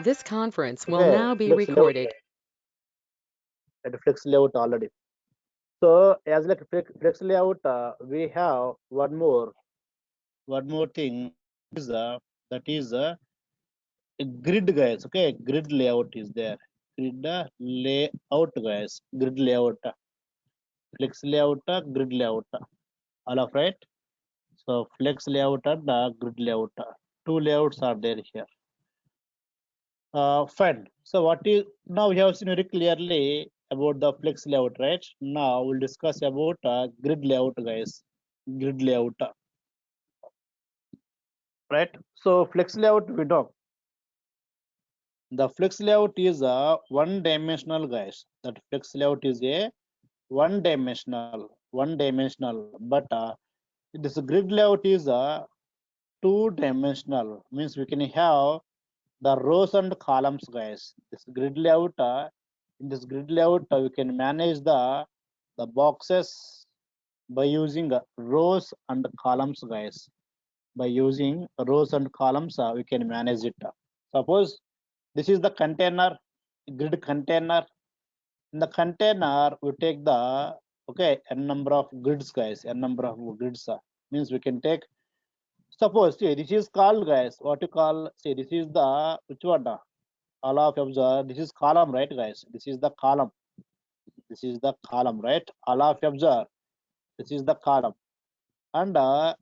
This conference will Okay, now be flex layout, recorded. at flex layout already. So as like flex layout, we have one more thing is a grid, guys. Okay, grid layout is there. Grid layout, guys. Grid layout, flex layout, grid layout. All of right. So flex layout and grid layout. Two layouts are there here. Fine. So what is now we have seen very clearly about the flex layout, right? Now we'll discuss about grid layout, guys. Grid layout, right? So flex layout we know the flex layout is a one-dimensional, guys. That flex layout is a one-dimensional. But this grid layout is a two-dimensional. Means we can have the rows and columns, guys. This grid layout, in this grid layout, we can manage the boxes by using rows and columns, guys. By using rows and columns, we can manage it. Suppose this is the container, grid container. In the container, we take the n number of grids, guys. N number of grids means we can take. Suppose see this is called, guys. What you call? See this is the which one? All of observe. This is column, right, guys? This is the column. This is the column, right? All of observe. This is the column, and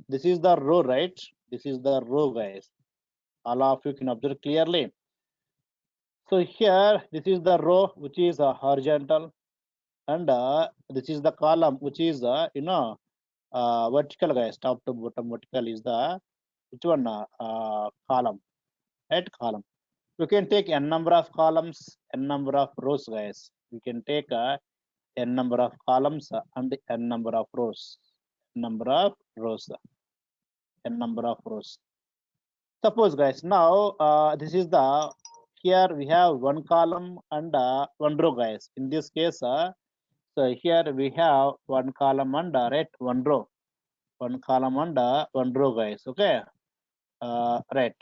this is the row, right? This is the row, guys. All of you can observe clearly. So here, this is the row which is horizontal, and this is the column which is vertical, guys. Top to bottom vertical is the which one column, right? Column. We can take n number of columns, n number of rows, guys. We can take n number of columns and n number of rows. Number of rows, n number of rows. Suppose, guys, now this is the here we have one column and one row, guys. In this case, so here we have one column and right one row, one column and one row, guys. Okay, right.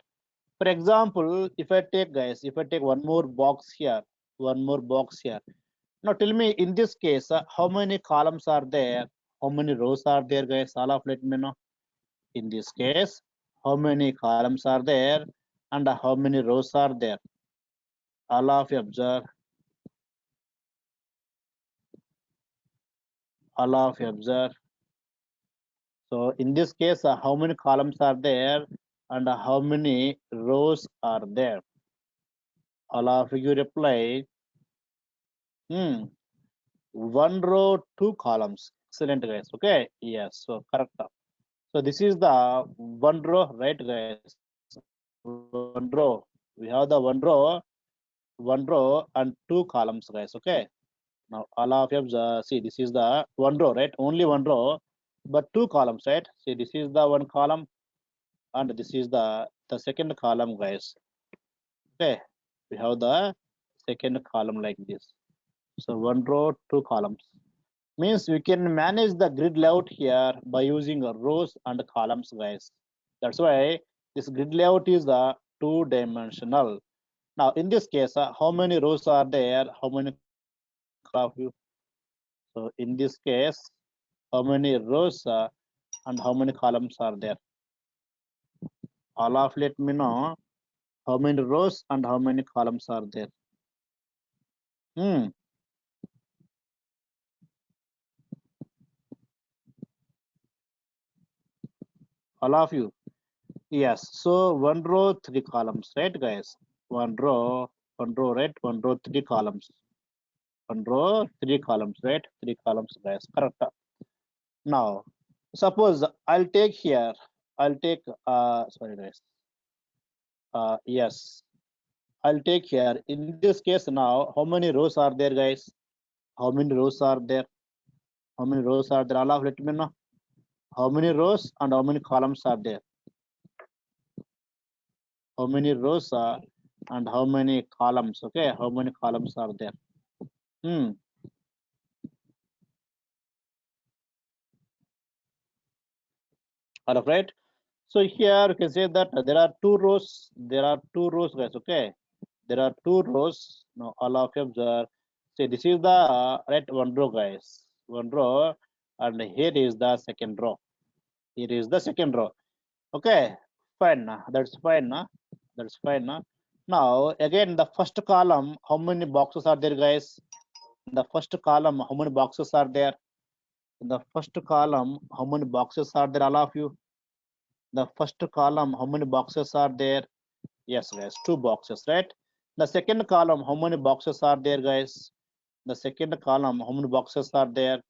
For example, if I take, guys, if I take one more box here, one more box here. Now tell me in this case, how many columns are there? How many rows are there, guys? All of let me know. In this case, how many columns are there and how many rows are there? All of you observe. All of you observe. So in this case, how many columns are there and how many rows are there? All of you reply. One row, two columns. Excellent, guys. Okay. Yes. So correct. So this is the one row, right, guys? One row. We have the one row and two columns, guys. Okay. Now all of you see this is the one row, right? Only one row, but two columns, right? See this is the one column and this is the second column, guys. Okay. We have the second column like this. So one row, two columns. Means we can manage the grid layout here by using rows and columns, guys. That's why this grid layout is the two-dimensional. Now in this case, how many rows are there? How many of you? So in this case, how many rows and how many columns are there? All of let me know how many rows and how many columns are there. Hmm. All of you. Yes. So one row, three columns, right, guys? One row, right? One row, three columns. One row, three columns, right? Three columns, guys. Correct. Now, suppose I'll take here. I'll take. Sorry, guys. Yes. I'll take here. In this case, now, how many rows are there, guys? How many rows are there? How many rows are there? Allah, let me know. How many rows and how many columns are there? How many rows and how many columns? Okay, how many columns are there? Hmm. All right. So here you can say that there are two rows. There are two rows, guys. Okay. There are two rows. Now all of you observe. See, this is the right one row, guys. One row, and here is the second row. Here is the second row. Okay, fine. That's fine. That's fine. Now again, the first column. How many boxes are there, guys? In the first column, how many boxes are there? In the first column, how many boxes are there? All of you. The first column, how many boxes are there? Yes, guys, two boxes, right? The second column, how many boxes are there, guys? The second column, how many boxes are there?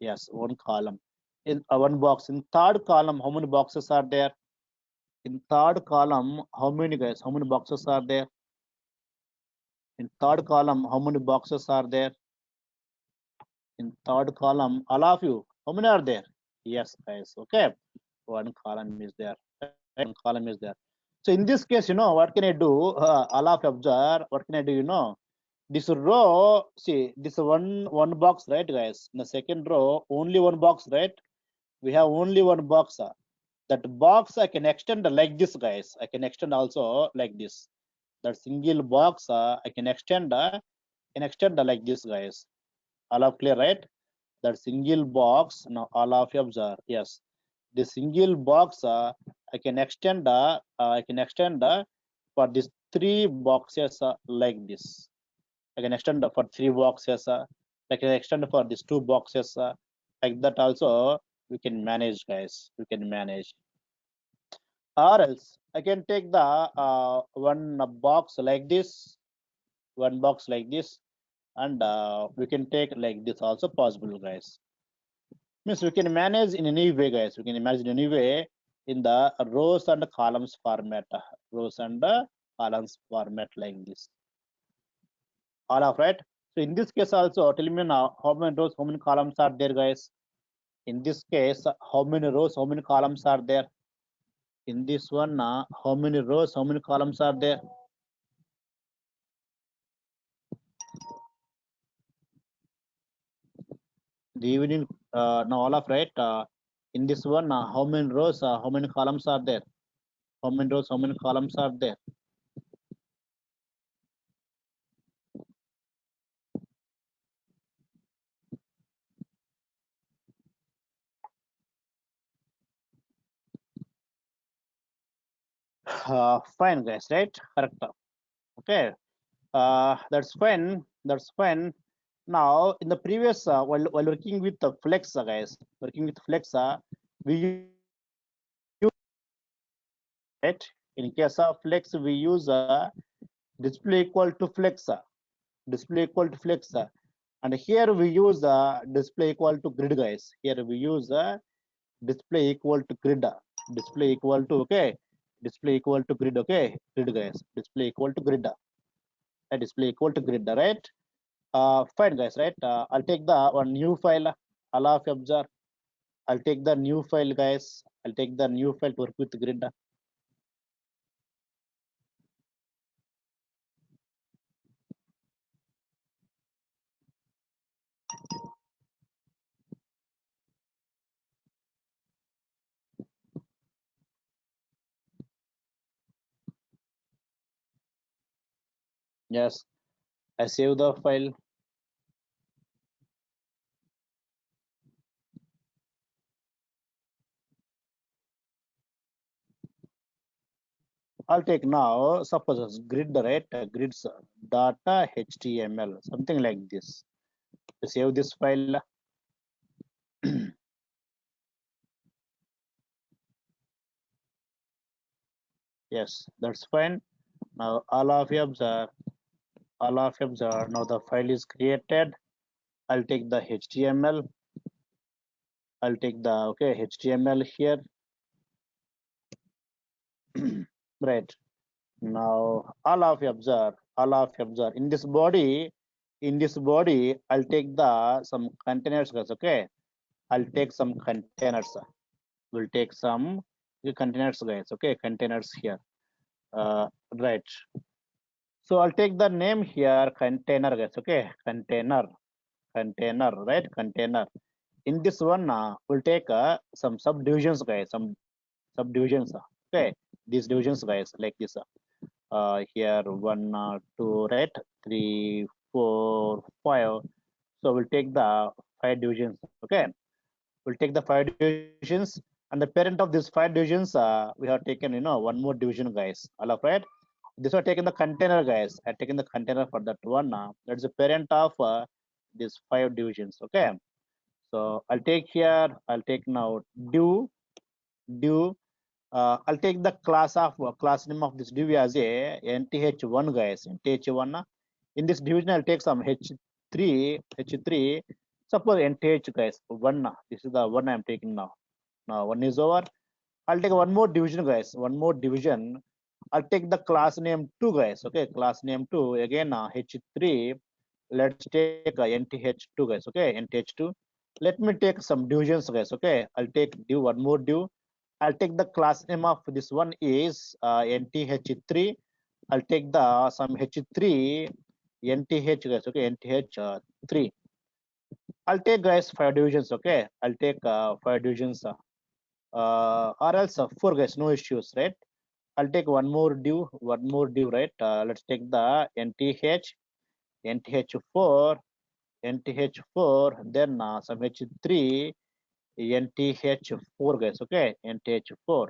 Yes, one column. In one box. In third column, how many boxes are there? In third column, how many, guys? How many boxes are there? In third column, how many boxes are there? In third column, all of you, how many are there? Yes, guys. Okay, one column is there. One column is there. So in this case, what can I do? All of you observe. What can I do? This row, see, this one box, right, guys? In the second row, only one box, right? We have only one box. That box I can extend like this, guys. I can extend also like this. That single box I can extend like this, guys. All of clear, right? That single box. Now all of you observe. Yes, the single box I can extend. For these three boxes like this. I can extend for three boxes. I can extend for these two boxes. Like that also we can manage, guys. We can manage. Or else I can take the one box like this, one box like this, and we can take like this also possible, guys. Means we can manage in any way, guys. We can manage in any way in the rows and columns format, rows and columns format like this. All of right. So in this case also, tell me now how many rows, how many columns are there, guys? In this case, how many rows, how many columns are there? In this one, how many rows, how many columns are there? The evening, now all of right. In this one, how many rows, how many columns are there? How many rows, how many columns are there? Fine, guys, right? Correct. Okay. That's fine. That's fine. Now, in the previous, while working with the Flex, guys, working with Flex, we use, right? In case of Flex, we use display equal to Flex, display equal to Flex, and here we use display equal to grid, guys. Here we use display equal to grid, display equal to, okay, display equal to grid, okay, grid, guys, display equal to grid, display equal to grid, right? Fine, guys, right? I'll take the one new file. All of you observe. I'll take the new file, guys. I'll take the new file to work with grid. Yes, I save the file. I'll take now, suppose it's grid, right? Grids data HTML, something like this. To save this file. Yes, that's fine. Now all of you observe. All of you observe. Now the file is created. I'll take the HTML. I'll take the, okay, HTML here. Right. Now all of you observe. All of you observe. In this body, I'll take the some containers, guys. Okay. I'll take some containers. We'll take some containers, guys. Okay, containers here. Right. So I'll take the name here, container, guys. Okay, container, right? Container. In this one, we'll take some subdivisions, guys. Some subdivisions. Okay, these divisions, guys, like this. here 1, 2, right? 3, 4, 5. So we'll take the 5 divisions. Okay, we'll take the 5 divisions, and the parent of these 5 divisions, we have taken, one more division, guys. All of right. This was taken the container, guys. I taken the container for that one. That's the parent of these 5 divisions. Okay. So I'll take here. I'll take now div. I'll take the class name of this div as a nth1, guys. Nth1. In this division, I'll take some h3. Suppose nth, guys, 1. This is the one I'm taking now. Now 1 is over. I'll take one more division, guys. One more division. I'll take the class name 2, guys. Okay, class name 2. Again, h3. Let's take nth2, guys. Okay, nth2. Let me take some divisions, guys. Okay, I'll take div, one more div. I'll take the class name of this one is nth3. I'll take the some h3 nth, guys. Okay, nth3. I'll take, guys, 5 divisions. Okay, I'll take 5 divisions. Or else 4, guys, no issues, right? I'll take one more div, right? Let's take the nth4, then some h3, nth4, guys. Okay, nth4,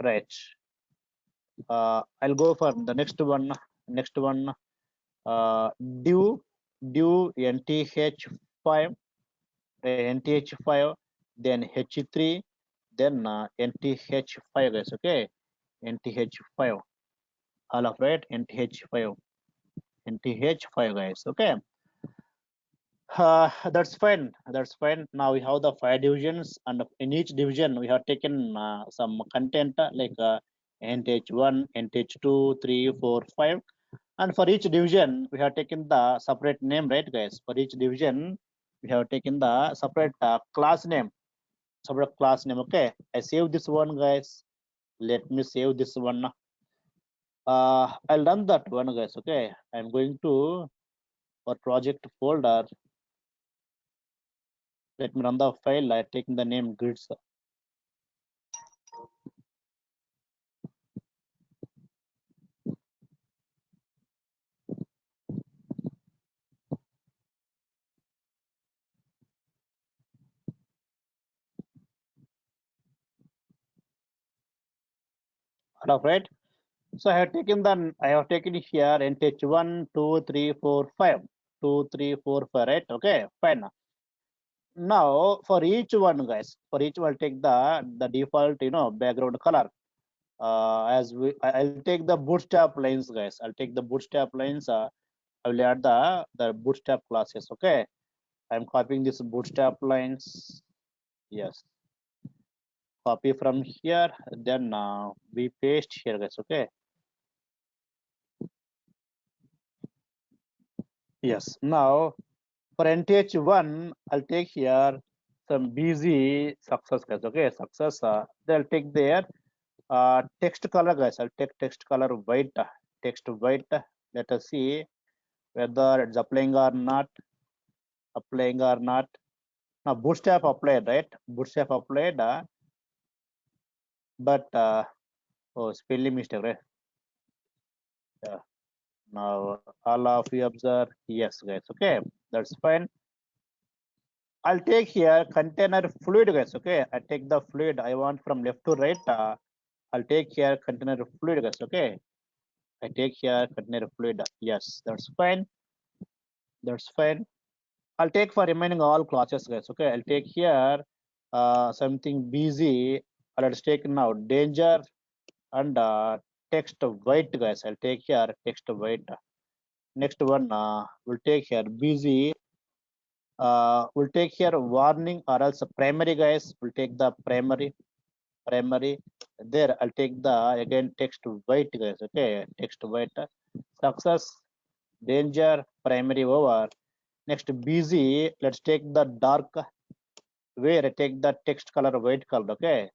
right? I'll go for the next one. Next one, uh, div nth5, nth5, then h3, then nth5, guys. Okay, nth5, all of it, nth5, guys. Okay, that's fine. Now we have the 5 divisions, and in each division we have taken some content like nth1, nth2, 3, 4, 5, and for each division we have taken the separate name, right, guys? For each division we have taken the separate class name. Okay, I save this one, guys. Let me save this one. I'll run that one, guys. Okay, I'm going to our project folder. Let me run the file. I taking the name grids. All right. So I have taken here NTH 1, 2, 3, 4, 5. 2, 3, 4, 5, right? Okay, fine. Now for each one, guys, for each one, I'll take the default, background color. I'll take the bootstrap lines, guys. I'll take the bootstrap lines. I will add the bootstrap classes. Okay, I'm copying this bootstrap lines. Yes, copy from here. Then we paste here, guys. Okay. Yes. Now for NTH1, I'll take here some busy success, guys. Okay, success. They'll take their text color, guys. I'll take text color white. Text white. Let us see whether it's applying or not. Applying or not. Now bootstrap applied, right? Bootstrap applied, but oh, spelling mistake, right? Yeah. Now all of you observe. Yes, guys. Okay, that's fine. I'll take here container fluid, guys. Okay, I take the fluid I want from left to right. I'll take here container fluid, guys. Okay, I take here container fluid. Yes, that's fine. That's fine. I'll take for remaining all classes, guys. Okay, I'll take here something busy. Let's take now danger and text white, guys. I'll take here text white. Next one, we'll take here busy. We'll take here warning or else primary, guys. We'll take the primary. There I'll take the again text white, guys. Okay, text white. Success, danger, primary over. Next busy, let's take the dark, where I take the text color white color. Okay,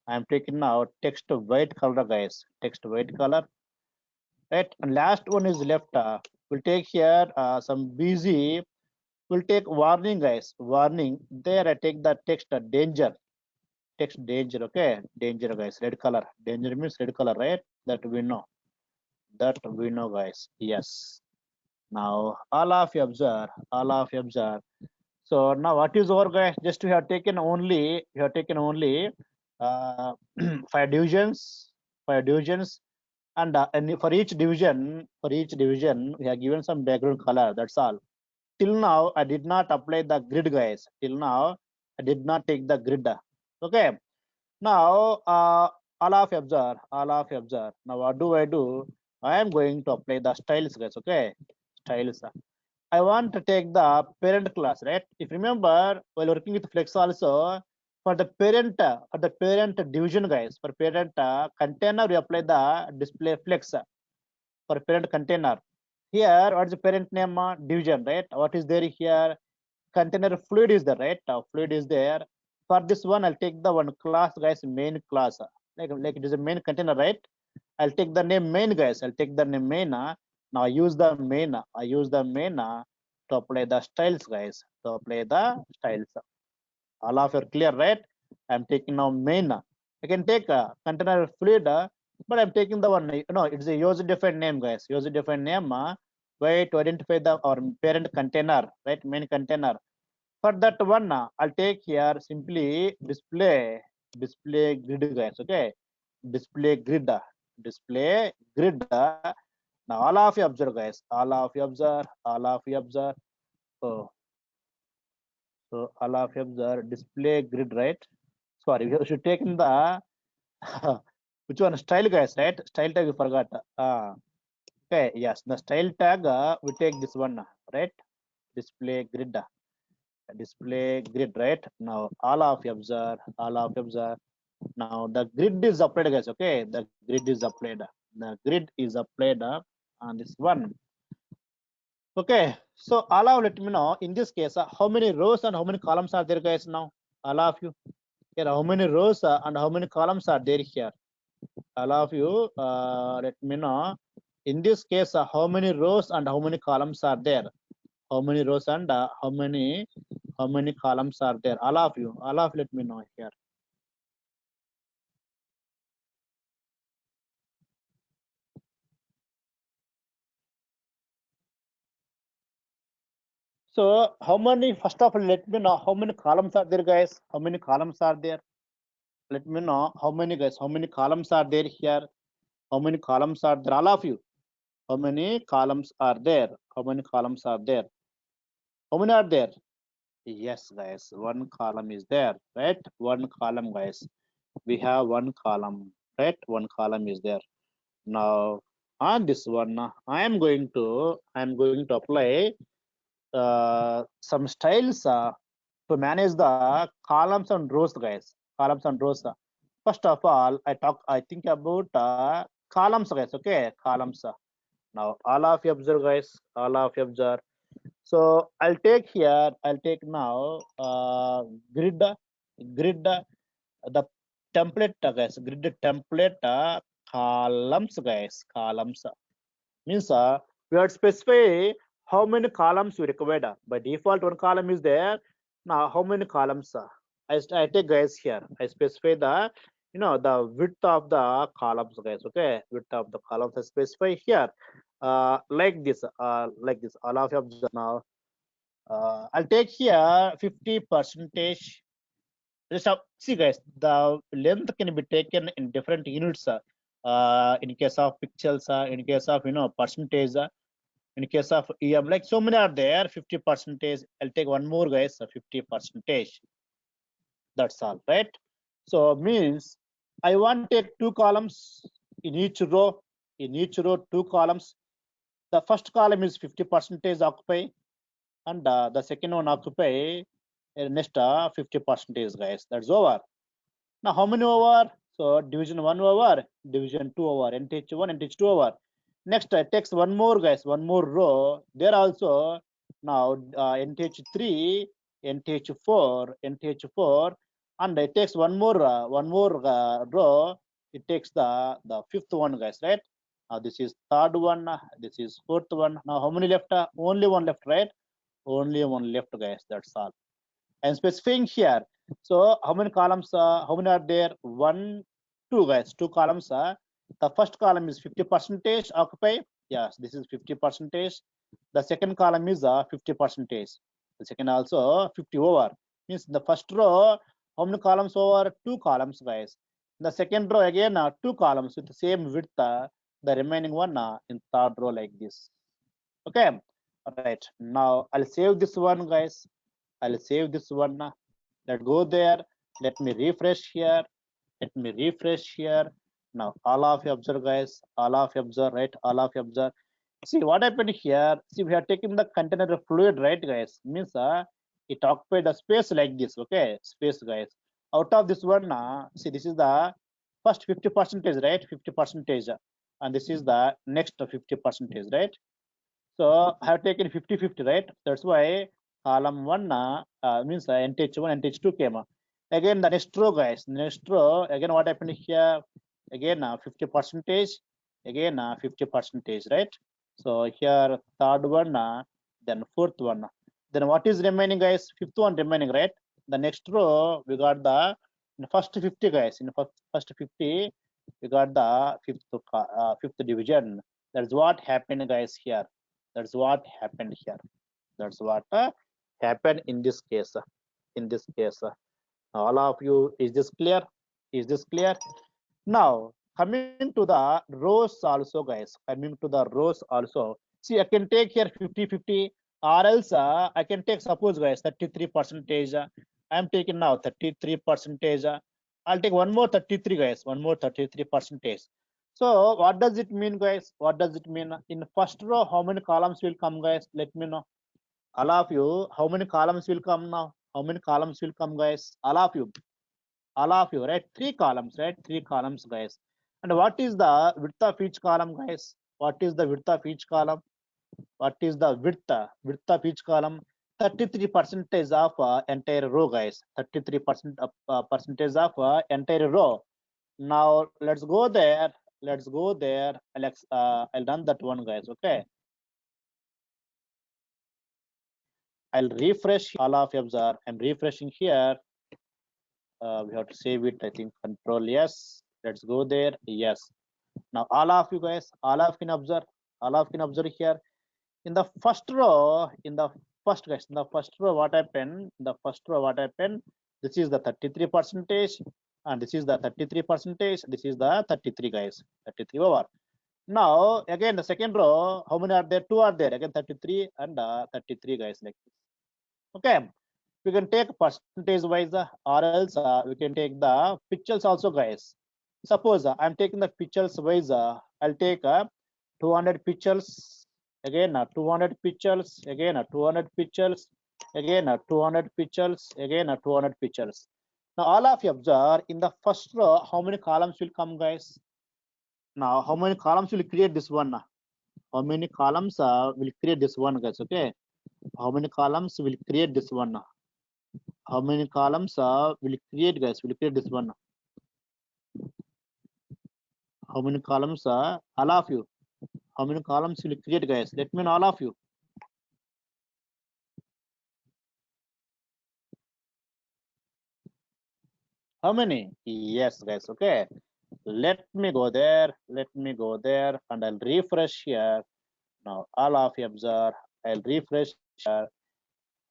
I'm taking now text white color, guys. Text white color, right? And last one is left. We'll take here some busy. We'll take warning, guys. Warning, there I take the text danger. Text danger. Okay, danger, guys. Red color. Danger means red color, right? That we know. That we know, guys. Yes. Now all of you observe. All of you observe. So now what is our, guys? Just we have taken only. We have taken only uh, five divisions. Five divisions. And for each division, we have given some background color. That's all. Till now, I did not apply the grid, guys. Till now, I did not take the grid. Okay. Now, all of you observe. All of you observe. Now, what do I do? I am going to apply the styles, guys. Okay. Styles. I want to take the parent class, right? If you remember, while working with Flex also, for the parent division, guys, for parent container, we apply the display Flex for parent container. Here, what is the parent name? Division, right? What is there here? Container fluid is there, right? Fluid is there. For this one, I'll take the one class, guys, main class. Like it is a main container, right? I'll take the name main, guys. I'll take the name main. Now I use the main. I use the main to apply the styles, guys. To apply the styles. All of you are clear, right? I'm taking now main. I can take a container fluid, but I'm taking the one. It's a user defined name, guys. User defined name. Way to identify the or parent container, right? Main container. For that one, I'll take here simply display grid, guys. Okay, display grid, display grid. Now all of you observe, guys. All of you observe. All of you observe. So all of you observe display grid, right? Sorry, we should take in the which one style, guys, right? Style tag we forgot. Okay, yes, the style tag we take this one, right? Display grid. Display grid, right? Now all of you observe. All of you observe. Now the grid is applied, guys. Okay, the grid is applied. The grid is applied on this one. Okay, so all of let me know in this case how many rows and how many columns are there, guys? Now all of you here, how many rows and how many columns are there here? All of you let me know in this case how many rows and how many columns are there? How many rows and how many columns are there? All of you let me know here. So how many, first of all, let me know how many columns are there, guys? How many columns are there? Let me know how many, guys, how many columns are there here? How many columns are there? All of you. How many columns are there? How many columns are there? How many are there? Yes, guys, one column is there, right? One column, guys. We have one column, right? One column is there. Now on this one, I'm going to apply some styles to manage the columns and rows, guys. Columns and rows. First of all, I think about columns, guys. Okay, columns. Now all of you observe, guys. All of you observe. So I'll take here. I'll take now grid. Grid. The template, guys. Grid template columns, guys. Columns means we have to specify how many columns we required. By default, one column is there. Now, how many columns? I take, guys, here. I specify the the width of the columns, guys. Okay, width of the columns I specify here. Like this. Like this. All of you observe now. I'll take here 50 percentage. See, guys, the length can be taken in different units. In case of pixels, in case of percentage, in case of EM, like so many are there. 50 percentage. I'll take one more, guys. 50 percentage. That's all, right? So means I want to take two columns in each row. In each row, two columns. The first column is 50 percentage occupy, and the second one occupy next 50 percentage, guys. That's over. Now how many over? So division 1 over, division 2 over, NTH1, NTH2 over. Next it takes one more, guys, one more row. There also now NTH3, NTH4, NTH4, and it takes one more row. It takes the fifth one, guys, right? This is third one, this is fourth one. Now how many left? Only one left, right? Only one left, guys. That's all. I'm specifying here. So how many columns? How many are there? One, two, guys. Two columns. The first column is 50% occupy. Yes, this is 50%. The second column is 50%. The second also 50 over. Means the first row, how many columns over? 2 columns, guys. The second row again 2 columns with the same width. The remaining one in third row like this. Okay. Right. Now I'll save this one, guys. I'll save this one. Let's go there. Let me refresh here. Let me refresh here. Now all of you observe, guys. All of you observe, right? All of you observe. See what happened here. See, we have taken the container of fluid, right, guys? Means it occupied a space like this. Okay, space, guys. Out of this one, see, this is the first 50%, right? 50%, and this is the next 50%, right? So I have taken 50-50, right? That's why column one means NTH1, NTH2 came. Again, the next row, guys. Next row, again, what happened here? Again, 50%, again, 50%, right? So here, third one, then fourth one. Then what is remaining, guys? Fifth one remaining, right? The next row, we got the in the first 50, guys. In the first 50, we got the fifth division. That's what happened, guys, here. That's what happened here. That's what happened in this case. In this case, all of you, is this clear? Is this clear? Now coming to the rows also, guys. Coming to the rows also. See, I can take here 50-50, or else I can take, suppose, guys, 33%. I'm taking now 33%. I'll take one more 33, guys. One more 33%. So what does it mean, guys? What does it mean? In first row, how many columns will come, guys? Let me know. All of you, how many columns will come now? How many columns will come, guys? All of you. All of you, right? 3 columns, right? 3 columns, guys. And what is the width of each column, guys? What is the width of each column? What is the width of each column? 33% of entire row, guys. 33% of percentage of entire row. Now let's go there. Let's go there. Alex, I'll run that one, guys. Okay. I'll refresh. All of you observe. I'm refreshing here. We have to save it. I think control yes. Let's go there. Yes. Now all of you guys, all of you can observe. All of you can observe here. In the first row, in the first, guys, in the first row, what happened? In the first row, what happened? This is the 33%, and this is the 33%. This is the 33, guys. 33 over. Now again, the second row, how many are there? 2 are there. Again, 33 and 33, guys, like this. Okay. We can take percentage wise, or else we can take the pixels also, guys. Suppose I'm taking the pixels wise, I'll take 200 pixels, again 200 pixels, again 200 pixels, again 200 pixels, again 200 pixels. Now all of you observe, in the first row, how many columns will come, guys? Now how many columns will create this one? How many columns will create this one, guys? Okay, how many columns will create this one? How many columns will create, guys? Will create this one? How many columns? All of you. How many columns will create, guys? Let me know, all of you. How many? Yes, guys. Okay. Let me go there. Let me go there, and I'll refresh here. Now, all of you observe. I'll refresh here.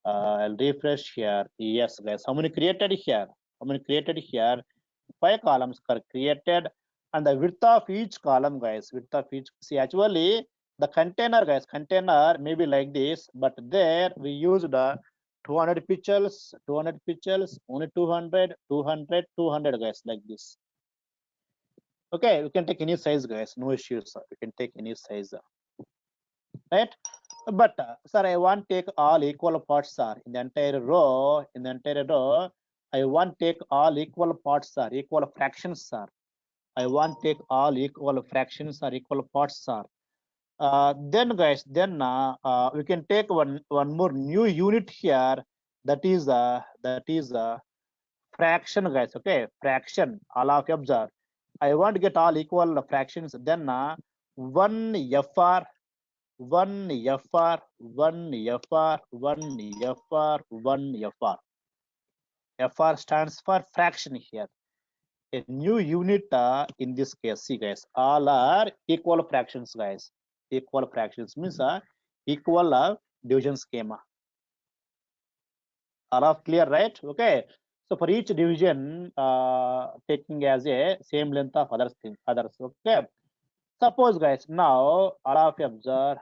I'll refresh here. Yes, guys. How many created here? How many created here? 5 columns are created, and the width of each column, guys, width of each, see, actually the container, guys, container may be like this, but there we used 200 pixels, 200 pixels, only 200, 200, 200, guys, like this. Okay, you can take any size, guys, no issues. You can take any size, right? But sir, I want take all equal parts, sir, in the entire row. In the entire row, I want take all equal parts, sir, equal fractions, sir. I want take all equal fractions or equal parts, sir. Then, guys, then we can take one more new unit here. That is fraction, guys. Okay, fraction. All of you observe. I want to get all equal fractions. Then 1 FR, 1 FR, 1 FR, 1 FR, 1 FR. FR stands for fraction here. a new unit in this case. See guys, all are equal fractions guys. Equal fractions means equal division schema. All are clear, right? Okay, so for each division taking as a same length of others. Okay, suppose guys, now all of you observe,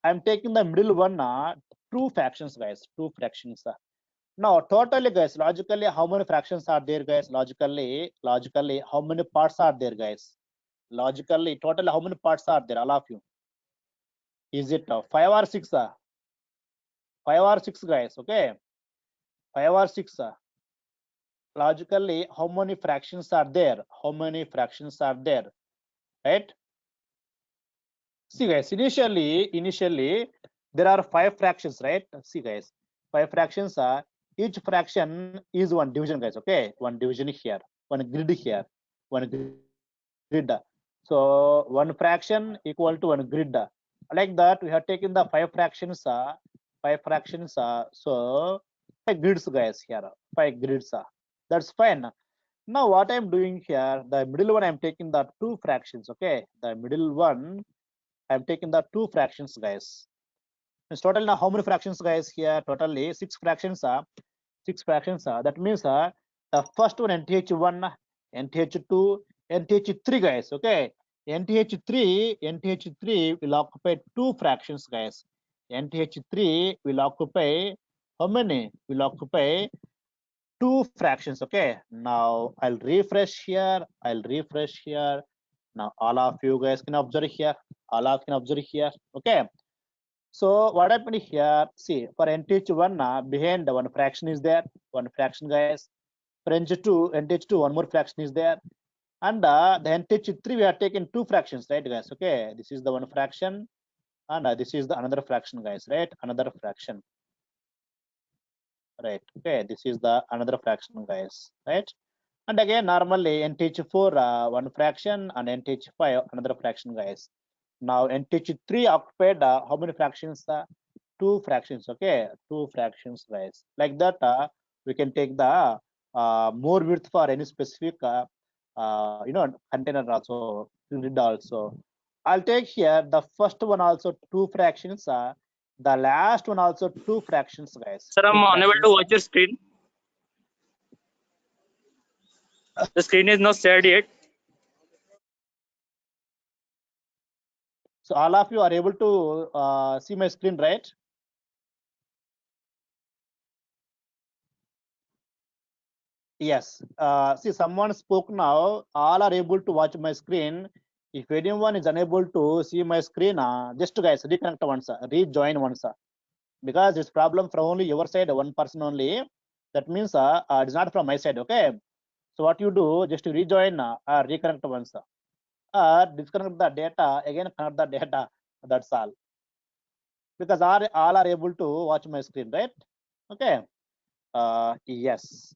I'm taking the middle one, two fractions guys, two fractions. Now totally guys, logically how many fractions are there guys? Logically how many parts are there guys? Logically totally how many parts are there, all of you? Is it 5 or 6? 5 or 6 guys? Okay, 5 or 6. Logically how many fractions are there? How many fractions are there, right? See guys, initially there are 5 fractions, right? See guys, 5 fractions are, each fraction is one division guys. Okay, one division here, one grid here, one grid. So one fraction equal to one grid. Like that we have taken the 5 fractions, so 5 grids guys here, 5 grids. That's fine. Now what I'm doing here, the middle one I'm taking the 2 fractions. Okay, the middle one I'm taking the 2 fractions guys. It's total now how many fractions guys here? Totally 6 fractions. 6 fractions. That means the first one NTH1, NTH2, NTH3 guys. Okay, NTH3 will occupy 2 fractions guys. NTH3 will occupy how many? Will occupy 2 fractions. Okay, now I'll refresh here. Now all of you guys can observe here. All of you can observe here. Okay, so what happened here? See, for NTH1, behind one fraction is there, one fraction guys. For NTH2, one more fraction is there, and the NTH3 we are taking 2 fractions, right guys? Okay, this is the one fraction, and this is the another fraction guys, right? Another fraction, right? Okay, this is the another fraction guys, right? And again, normally NTH4 one fraction, and NTH5 another fraction guys. Now NTH3 occupied how many fractions? 2 fractions. Okay, 2 fractions guys. Like that we can take the more width for any specific container also, grid also. I'll take here the first one also 2 fractions, the last one also 2 fractions guys. Sir, I'm 2 unable to fractions. watch your screen. The screen is not shared yet. So all of you are able to see my screen, right? Yes. See, someone spoke now. All are able to watch my screen. If anyone is unable to see my screen, just guys reconnect once, rejoin once, because it's problem from only your side, one person only. That means it's not from my side. Okay. So what you do, just rejoin, reconnect once, disconnect the data again, connect the data. That's all. Because all are able to watch my screen, right? Okay. Yes.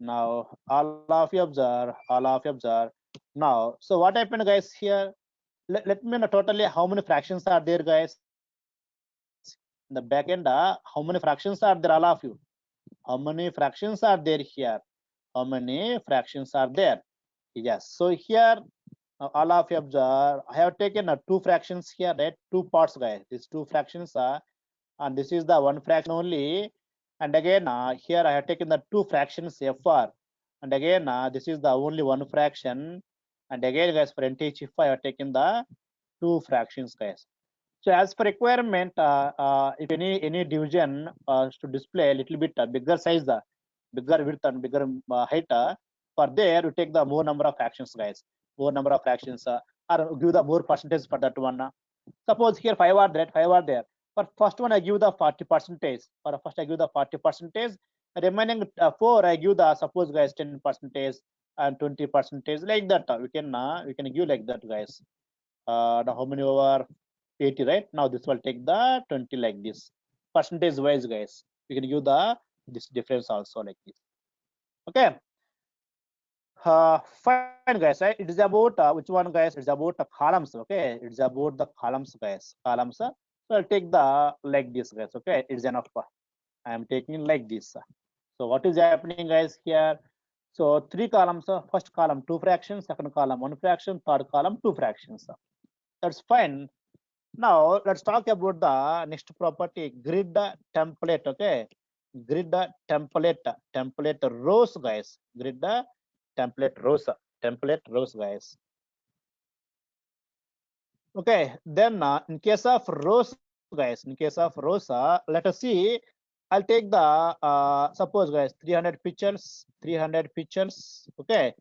Now all of you observe now. So what happened guys here? Let me know totally how many fractions are there guys in the back end. How many fractions are there, all of you? How many fractions are there here? How many fractions are there? Yes, so here all of you observe, I have taken 2 fractions here, right? 2 parts guys, these 2 fractions are, and this is the one fraction only. And again here I have taken the 2 fractions FR, and again this is the only one fraction. And again guys, for NTH5 I have taken the 2 fractions guys. So as per requirement, if any division to display a little bit bigger size, bigger width and bigger height, for there you take the more number of fractions guys, more number of fractions, or give the more percentage for that one. Suppose here 5 are there, 5 are there. For first one I give the 40 percentage. For first I give the 40 percentage. Remaining 4 I give the, suppose guys, 10 percentage and 20 percentage, like that. We can give like that guys. Now how many over 80, right? Now this will take the 20 like this. Percentage wise guys, we can give the this difference also like this. Okay. Fine guys, right? It is about which one guys? It's about the columns. Okay, it's about the columns guys, columns. So I'll take the like this guys. Okay, it's enough. I am taking like this. So what is happening guys here? So 3 columns, first column 2 fractions, second column 1 fraction, third column 2 fractions. That's fine. Now let's talk about the next property, grid template. Okay, grid template rows, guys. Grid template rows, guys. Okay, then in case of rows, guys, in case of rows, let us see. I'll take the suppose, guys, 300 pictures. Okay,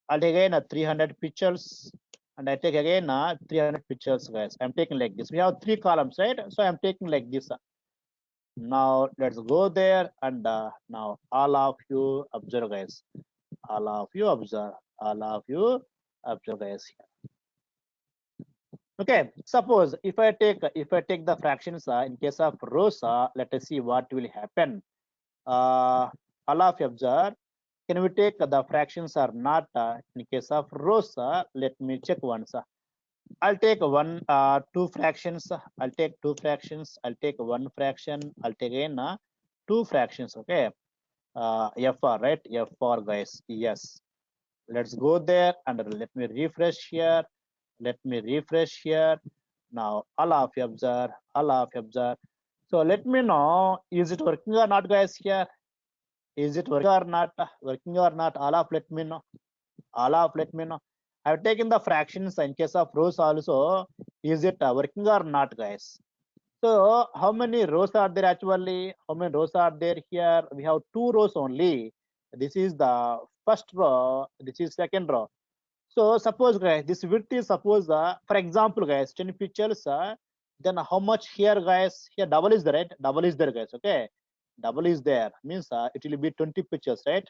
I'll take again 300 pictures, and I take again 300 pictures, guys. I'm taking like this. We have 3 columns, right? So I'm taking like this. Now let's go there, and now all of you observe, guys. All of you observe. All of you observe, guys. Okay, suppose if I take the fractions in case of rows, let us see what will happen. All of you observe. Can we take the fractions or not in case of rows? Let me check once. I'll take 2 fractions. I'll take 2 fractions. I'll take 1 fraction. I'll take again 2 fractions. Okay. FR, right? FR, guys. Yes. Let's go there and let me refresh here. Let me refresh here. Now all of you observe. All of you observe. So let me know, is it working or not, guys? Here, is it working or not? Working or not? All of let me know. All of let me know. I've taken the fractions in case of rows also. Is it working or not, guys? So how many rows are there actually? How many rows are there here? We have 2 rows only. This is the first row. This is second row. So suppose, guys, this width is suppose, for example, guys, 10 pictures. Then how much here, guys? Here double is there, right? Double is there, guys. Okay, double is there means it will be 20 pictures, right?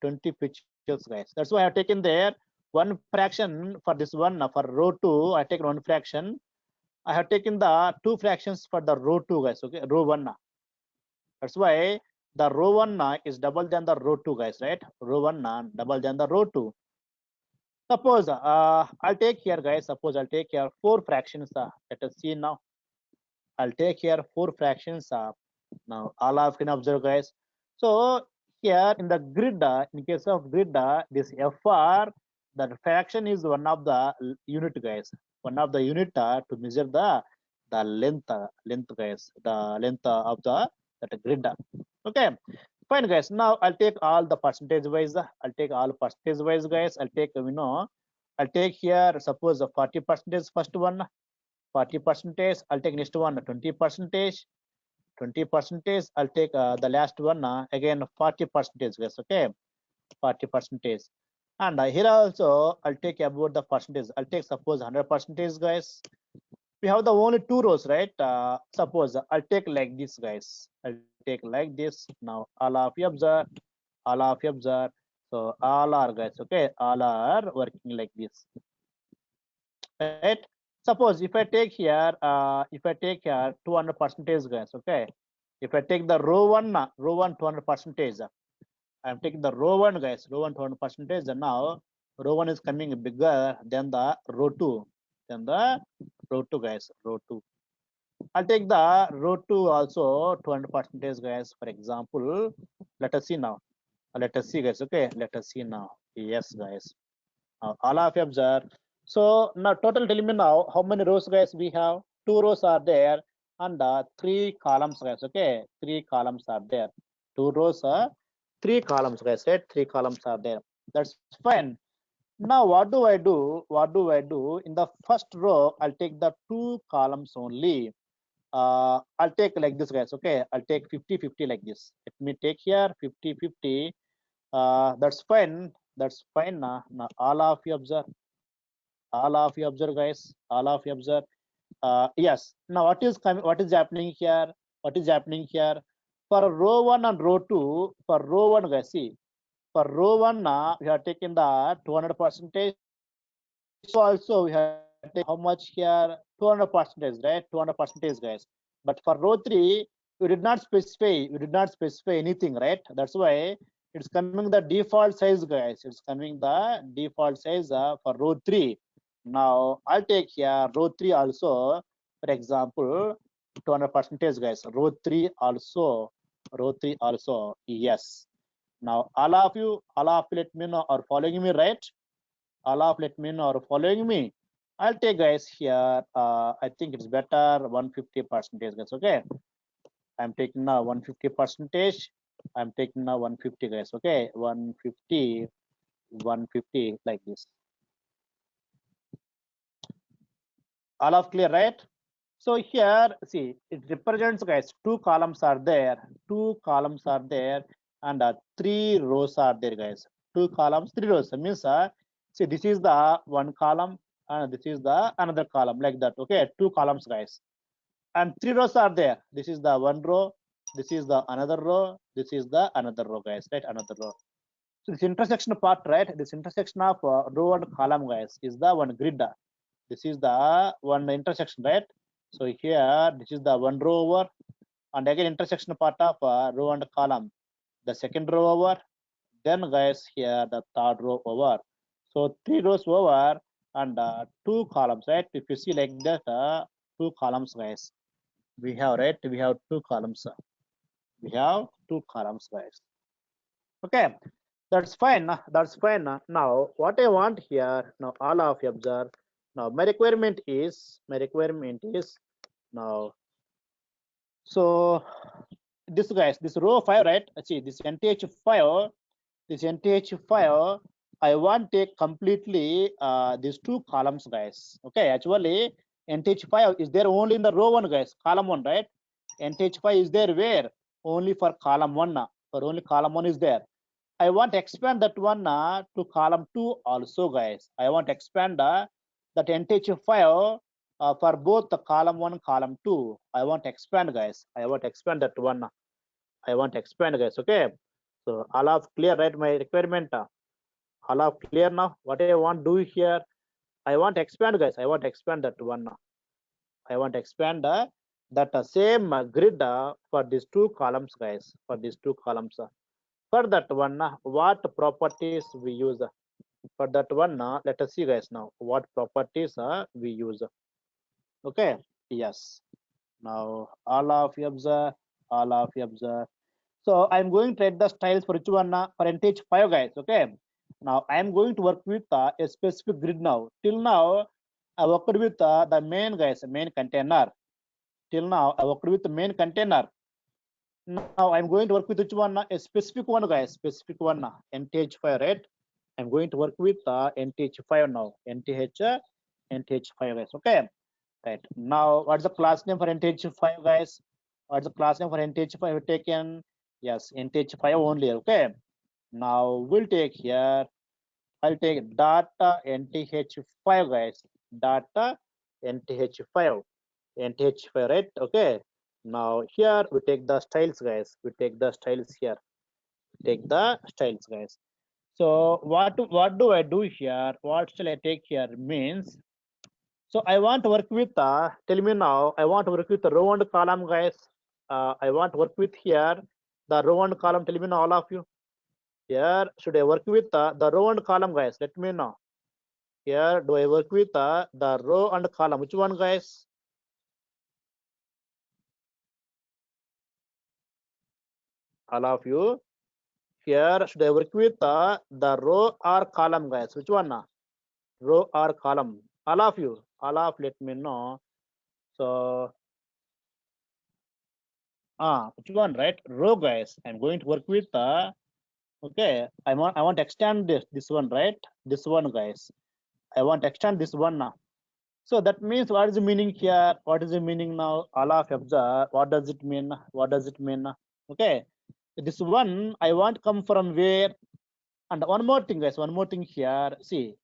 20 pictures, guys. That's why I have taken there 1 fraction for this one. For row 2, I take 1 fraction. I have taken the 2 fractions for the row 2, guys. Okay, row 1. That's why the row 1 is double than the row 2, guys, right? Row 1 double than the row 2. Suppose I'll take here, guys. Suppose I'll take here 4 fractions. Let us see now. I'll take here 4 fractions. Now all of you can observe, guys. So here in the grid, in case of grid, this FR, the fraction is one of the unit, guys. One of the unit to measure the length, guys. The length of the that grid. Okay. Fine, guys. Now I'll take all the percentage wise. I'll take all percentage wise, guys. I'll take I'll take here suppose 40 percentage first one, 40 percentage. I'll take next one 20 percentage, 20 percentage. I'll take the last one again 40 percentage, guys. Okay, 40 percentage. And here also I'll take about the percentage. I'll take suppose 100 percentage, guys. We have the only 2 rows, right? Suppose I'll take like this, guys. I'll take like this. Now all of you observe. All of you observe. So all are, guys. Okay, all are working like this, right? Suppose if I take here 200 percentage, guys. Okay, if I take the row 1 200 percentage, I'm taking the row 1, guys. Row 1 200 percentage, and now row 1 is coming bigger than the row 2, guys. Row 2. I'll take the row 2 also 200 percentage, guys. For example, let us see now. Let us see, guys. Okay, let us see now. Yes, guys. All of you observe. So now total, tell me now how many rows, guys, we have. 2 rows are there and 3 columns, guys. Okay, 3 columns are there. 2 rows, 3 columns, guys. Right? 3 columns are there. That's fine. Now what do I do? In the first row, I'll take the 2 columns only. I'll take like this, guys. Okay, I'll take 50-50 like this. Let me take here 50-50. That's fine. That's fine. Now all of you observe. All of you observe, guys. All of you observe. Yes. Now what is coming? What is happening here? What is happening here? For row 1 and row 2, for row 1, guys, see. For row 1, we have taken the 200 percentage. So also we have taken how much here? 200 percentage, right? 200 percentage, guys. But for row 3, we did not specify. We did not specify anything, right? That's why it's coming the default size, guys. It's coming the default size for row 3. Now I'll take here row 3 also. For example, 200 percentage, guys. Row 3 also. Row 3 also. Yes. Now all of you let me know are following me, right? All of let me know are following me. I'll take guys here. I think it's better 150 percentage, guys. Okay, I'm taking now 150 percentage. I'm taking now 150, guys. Okay, 150, 150 like this. All of clear, right? So here, see, it represents, guys, two columns are there, and three rows are there, guys. Two columns, three rows. That means, see, this is the one column, and this is the another column, like that. Okay, two columns, guys, and three rows are there. This is the one row, this is the another row, this is the another row, guys. Right, another row. So this intersection part, right? This intersection of row and column, guys, is the one grid. This is the one intersection, right? So here, this is the one row over, and again intersection part of row and column. The second row over, then guys here the third row over. So three rows over and two columns, right? If you see like that, two columns, guys. We have, right? We have two columns. We have two columns, guys. Okay, that's fine. That's fine. Now, what I want here, now all of you observe. Now, my requirement is now. So this guys, this row 5, right? See this NTH5, I want take completely these two columns, guys. Okay, actually NTH5 is there only in the row 1, guys, column 1, right? NTH5 is there where? Only for column 1. For only column 1 is there. I want to expand that one to column 2 also, guys. I want to expand that NTH5 for both the column 1 column 2. I want to expand, guys. I want to expand that one. I want to expand, guys. Okay, so all of clear, right? My requirement, all of clear now. What I want to do here, I want to expand, guys. I want to expand that one. I want to expand that same grid for these two columns, guys. For these two columns. For that one, what properties we use? For that one, let us see, guys, now what properties we use. Okay, yes. Now all of you observe, all of you observe. So I'm going to write the styles for each one for NTH5, guys. Okay. Now I am going to work with a specific grid now. Till now, I worked with the main, guys, main container. Till now, I worked with the main container. Now I'm going to work with which one? A specific one, guys. Specific one. NTH5, right? I'm going to work with NTH5 now. NTH5, guys. Okay. Right. Now, what's the class name for NTH5, guys? What's the class name for NTH5 taken? Yes, NTH5 only. Okay. Now we'll take here. I'll take data NTH5, guys. Data NTH5. NTH5, right? Okay. Now here we take the styles, guys. We take the styles here. Take the styles, guys. So what do I do here? What shall I take here? Means, so I want to work with tell me now. I want to work with the row and column, guys. I want to work with here the row and column. Tell me now, all of you. Here should I work with the row and column, guys? Let me know. Here do I work with the row and column? Which one, guys? All of you. Here should I work with the row or column, guys? Which one? Row or column? All of you. All of let me know. So which one, right? Row, guys. I'm going to work with okay. I want to extend this one, right? This one, guys. I want to extend this one now. So that means, what is the meaning here? What is the meaning now? All of observe. What does it mean? What does it mean? Okay. This one I want come from where? And one more thing, guys. One more thing here. See,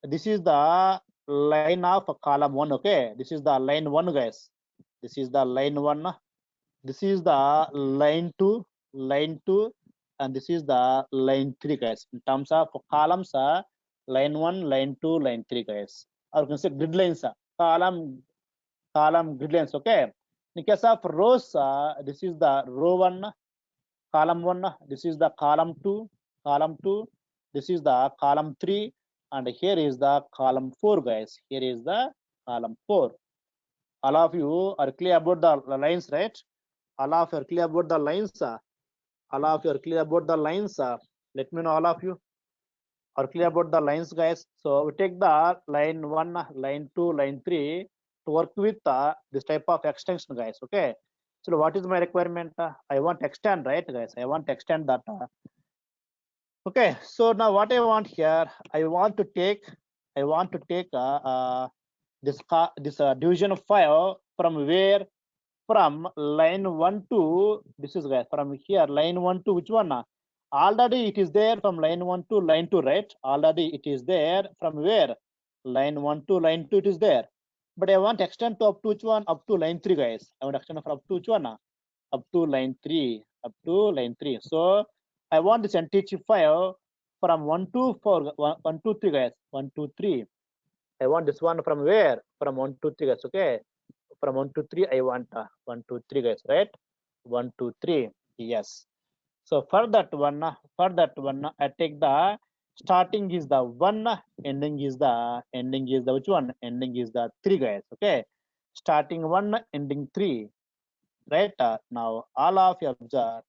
this is the line of column 1. Okay, this is the line 1, guys. This is the line 1. This is the line 2, and this is the line 3, guys. In terms of columns, line 1, line 2, line 3, guys. Or you can say grid lines, column grid lines. Okay. In case of rows, this is the row 1, column 1. This is the column 2, This is the column 3, and here is the column 4, guys. Here is the column 4. All of you are clear about the lines, right? All of you are clear about the lines. All of you are clear about the lines? Let me know, all of you are clear about the lines, guys. So we take the line 1, line 2, line 3 to work with this type of extension, guys. Okay. So what is my requirement? I want extend, right, guys? I want extend that. Okay. So now what I want here, I want to take this division of 5 from where? From line 1 to, this is, guys, from here line 1 to which one? Already it is there from line 1 to line 2, right? Already it is there from where? Line 1 to line 2 it is there. But I want extend to up to which one? Up to line 3, guys. I want extend from up to which one? Up to line 3. Up to line 3. So I want this NTH5 from 1 to 4, 1 to 3, guys. 1 to 3. I want this one from where? From 1 to 3, guys. Okay. From 1 to 3, I want 1 to 3, guys, right? 1 to 3. Yes. So for that one, I take the starting is the 1, ending is the which one? Ending is the 3, guys. Okay. Starting 1, ending 3. Right? Now all of you observe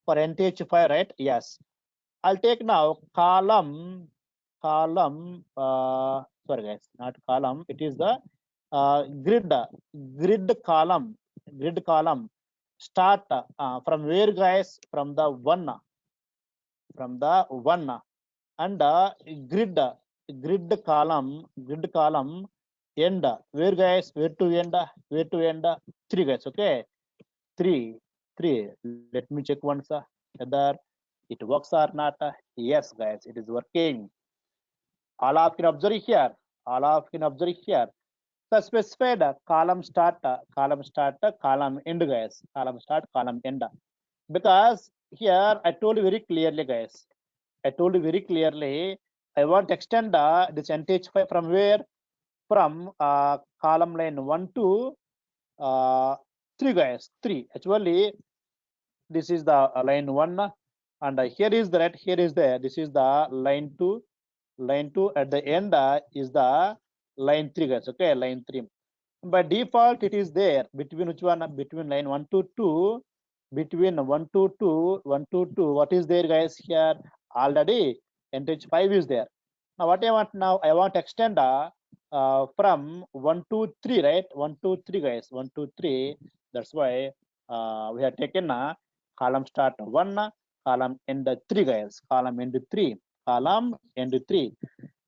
for NTH5, right? Yes. I'll take now column, sorry, guys, not column, it is the grid column, start from where, guys? From the 1, and grid column end, where, guys? Where to end? 3, guys. Okay. 3. Let me check once whether it works or not. Yes, guys, it is working. All of you can observe here. The specified column start, column end, guys. Column start, column end. Because here I told you very clearly, guys. I want to extend this NTH5 from where? From column line 1 to 3, guys. 3. Actually, this is the line 1, and here is the, right, here is the, this is the line 2. At the end is the line 3, guys. Okay, line 3. By default it is there between which one? Between line 1 to 2. Between 1 to 2, what is there, guys? Here already NTH5 is there. Now what I want now, I want to extend from 1 to 3, right? 1 to 3, guys. 1 to 3. That's why we have taken column start 1, column end 3, guys. Column end 3.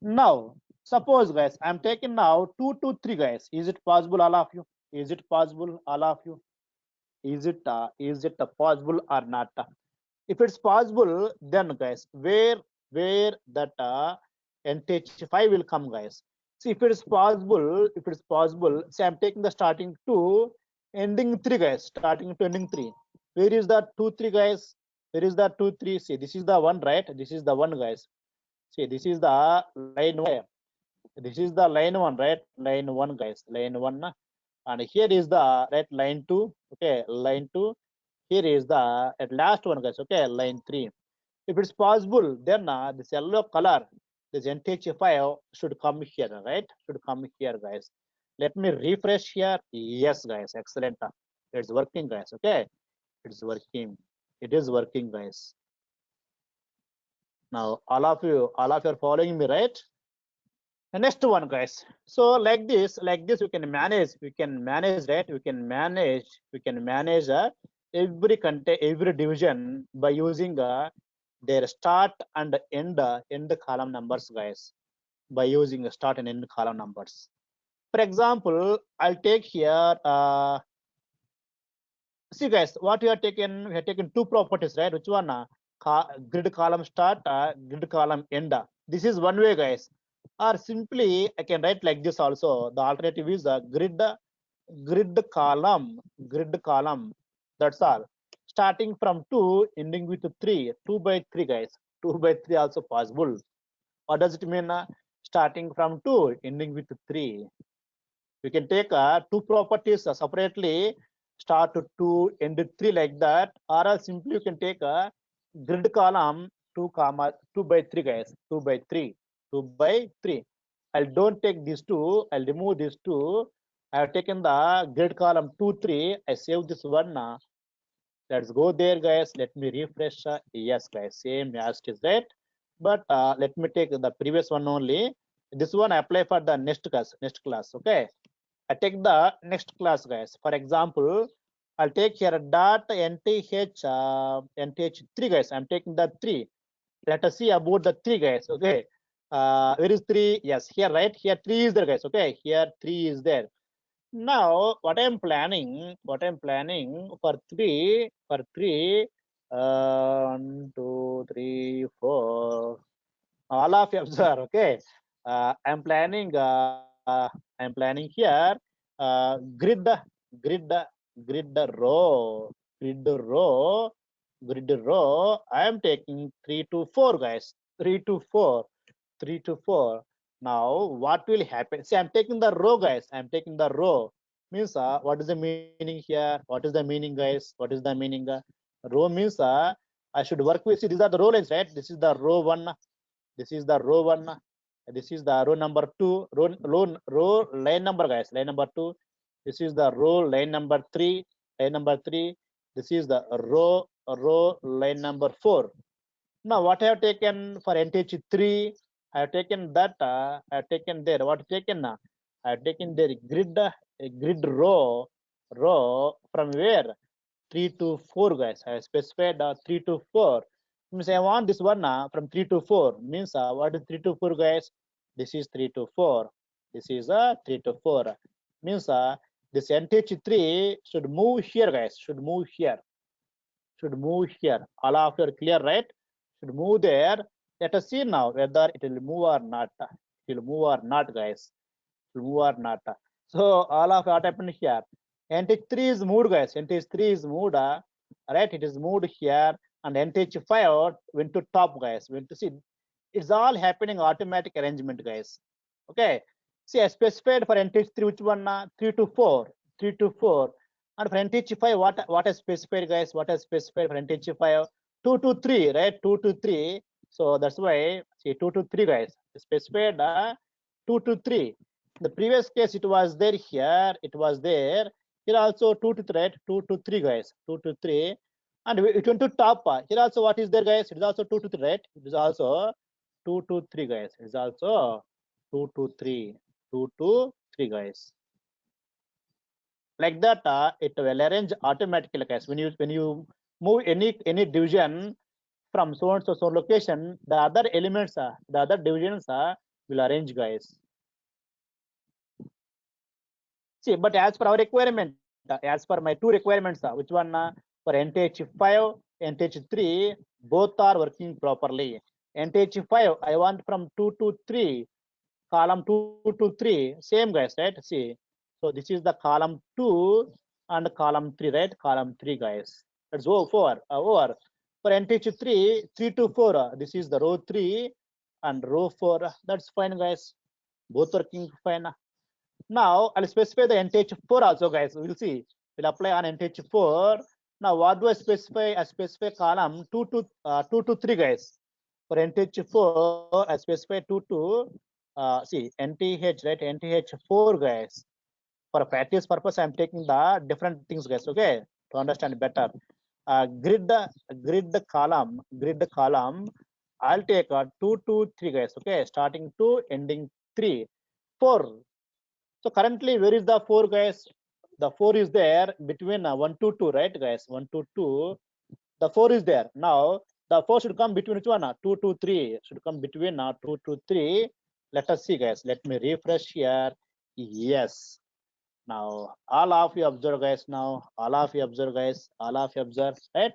Now suppose, guys, I'm taking now 2 to 3, guys. Is it possible, all of you? Is it possible, all of you? Is it possible or not? If it's possible, then, guys, where that NTH5 will come, guys? See, if it is possible, say I'm taking the starting 2, ending 3, guys. Starting to ending 3. Where is that 2, 3, guys? Where is that 2, 3? See, this is the one, right? This is the one, guys. See, this is the line 1. This is the line 1, right? Line 1, guys. Line 1. And here is the, right, line 2. Okay, line 2. Here is the at last one, guys. Okay, line 3. If it's possible, then this yellow color, this NTH5 should come here, right? Should come here, guys. Let me refresh here. Yes, guys. Excellent. It's working, guys. Okay, it's working. It is working, guys. Now all of you are following me, right? The next one, guys. So like this we can manage, right? We can manage every division by using their start and end column numbers, guys. By using start and end column numbers. For example, I'll take here see, guys, what we have taken, two properties, right? Which one? Grid column start, grid column end. This is one way, guys. Or simply I can write like this also. The alternative is grid column. That's all. Starting from 2, ending with 3. 2 by 3, guys. 2 by 3 also possible. What does it mean? Starting from 2, ending with 3. We can take two properties separately. Start to 2, end 3, like that. Or else simply you can take a grid column 2 by 3, guys. 2 by 3. I don't take these two. I'll remove these two. I have taken the grid column 2, 3. I save this one. Let's go there, guys. Let me refresh. Yes, guys, same as it is, right? But let me take the previous one only. This one I apply for the next class. Next class, okay? I take the next class, guys. For example, I'll take here dot nth 3, guys. I'm taking the 3. Let us see about the 3, guys. Okay. Where is 3? Yes, here, right? Here 3 is there, guys. Okay. Here 3 is there. Now, what I'm planning for 3, 1, 2, 3, 4. All of you observe, okay. I'm planning here grid grid grid row grid row grid row. I am taking 3 to 4, guys. 3 to 4, 3 to 4. Now what will happen? See, I'm taking the row, guys. I'm taking the row. Means what is the meaning here? What is the meaning, guys? What is the meaning? Row means I should work with. See, these are the row lines, right? This is the row 1. This is the row 1. This is the row number 2. Row line number, guys. Line number 2. This is the row line number 3. Line number 3. This is the row line number 4. Now, what I have taken for NTH3, I have taken that. I have taken there. What taken? I have taken there grid row from where? 3 to 4, guys. I have specified 3 to 4. Means I want this one from 3 to 4. Means what is 3 to 4, guys? This is 3 to 4. This is 3 to 4. Means this NTH3 should move here, guys. Should move here. Should move here. All of you are clear, right? Should move there. Let us see now whether it will move or not. It will move or not, guys. It will move or not. So all of what happened here? NTH3 is moved, guys. NTH3 is moved. Right? It is moved here, and NTH5 went to top, guys. Went to see. It's all happening automatic arrangement, guys. Okay. See, I specified for NTH3 which one? 3 to 4. 3 to 4. And for NTH5, what I specified, guys? What I specified for NTH5? 2 to 3, right? 2 to 3. So that's why, see, 2 to 3, guys. Specified 2 to 3. The previous case, it was there here. It was there. Here also 2 to 3, right? 2 to 3, guys. 2 to 3. And it went to top. Here also what is there, guys? It is also 2 to 3, right? It is also 2 to 3, guys. It is also 2 to 3. 2 to 3, guys. Like that, it will arrange automatically, guys. When you move any division from so and so location, the other elements, the other divisions will arrange, guys. See, but as per our requirement, as per my 2 requirements, which one? For NTH5, NTH3, both are working properly. NTH5, I want from 2 to 3, column 2 to 3, same, guys, right? See, so this is the column 2 and column 3, right? Column 3, guys. Let's go over. For NTH3, 3 to 4, this is the row 3 and row 4. That's fine, guys. Both working fine. Now I'll specify the NTH4 also, guys. We'll see. We'll apply on NTH4. Now what do I specify? I specify column 2 to 3, guys. For NTH4, I specify 2 to see NTH, right? NTH4, guys. For practice purpose, I'm taking the different things, guys. Okay, to understand better. Grid column. I'll take 2 to 3, guys. Okay, starting 2, ending 3, 4. So currently, where is the 4, guys? The 4 is there between 1 to 2, right, guys? 1 to 2. The 4 is there. Now, the 4 should come between which one? 2 to 3. Should come between 2 to 3. Let us see, guys. Let me refresh here. Yes. Now, all of you observe, guys. Now, all of you observe, guys. All of you observe, right?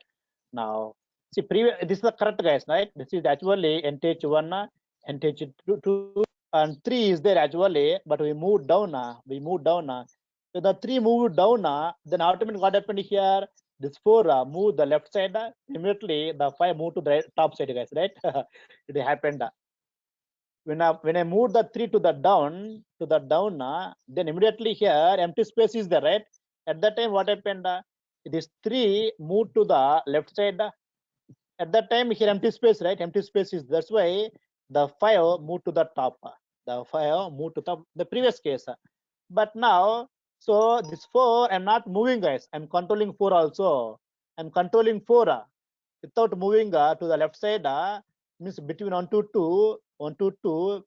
Now, see, this is the correct, guys, right? This is actually NTH1, NTH2, and 3 is there actually, but we moved down. So the 3 moved down. Then automatically what happened here? This 4 moved the left side. Immediately the 5 moved to the top side, guys, right? It happened. When I move the 3 to the down, then immediately here empty space is there, right? At that time, what happened? This 3 moved to the left side. At that time, here empty space, right? Empty space is, that's why the 5 moved to the top. The 5 moved to top. The previous case, but now, so this 4, I'm not moving, guys. I'm controlling 4 also. I'm controlling 4 without moving to the left side, means between 1 to 2, 1 to 2,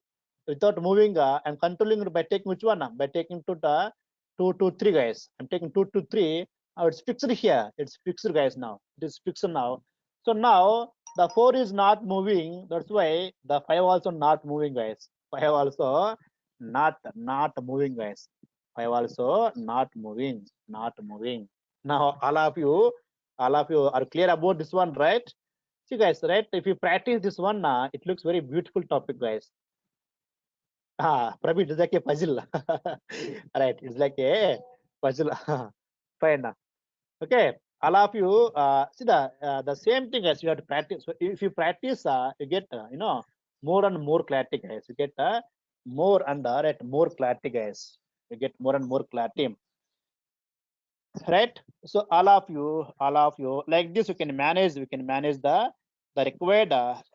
without moving, I'm controlling it by taking which one? By taking to the 2 to 3, guys. I'm taking 2 to 3. Now it's fixed here. It's fixed, guys. Now it is fixed now. So now the 4 is not moving. That's why the 5 also not moving, guys. 5 also not moving, guys. 5 also not moving, not moving. Now all of you are clear about this one, right? See, guys, right? If you practice this one, it looks very beautiful topic, guys. Prabhi, it's like a puzzle. Right, it's like a puzzle. Fine. Okay, all of you, see the same thing as you have to practice. So if you practice, you get more and more clarity, guys. You get more and more clarity, guys. You get more and more clarity, right? So all of you, like this, you can manage. We can manage the required what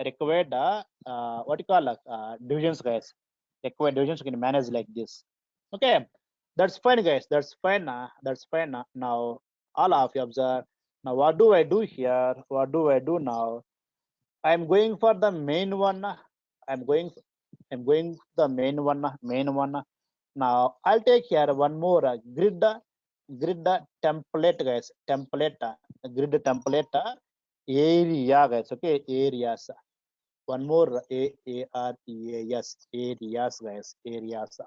you call divisions, guys. Required divisions you can manage like this. Okay, that's fine, guys. That's fine. That's fine. Now all of you observe. Now what do I do here? What do I do now? I'm going for the main one. I'm going. I'm going the main one. Main one. Now I'll take here one more grid template, guys. Template grid template area, guys. Okay, areas. One more areas, areas, guys. Areas.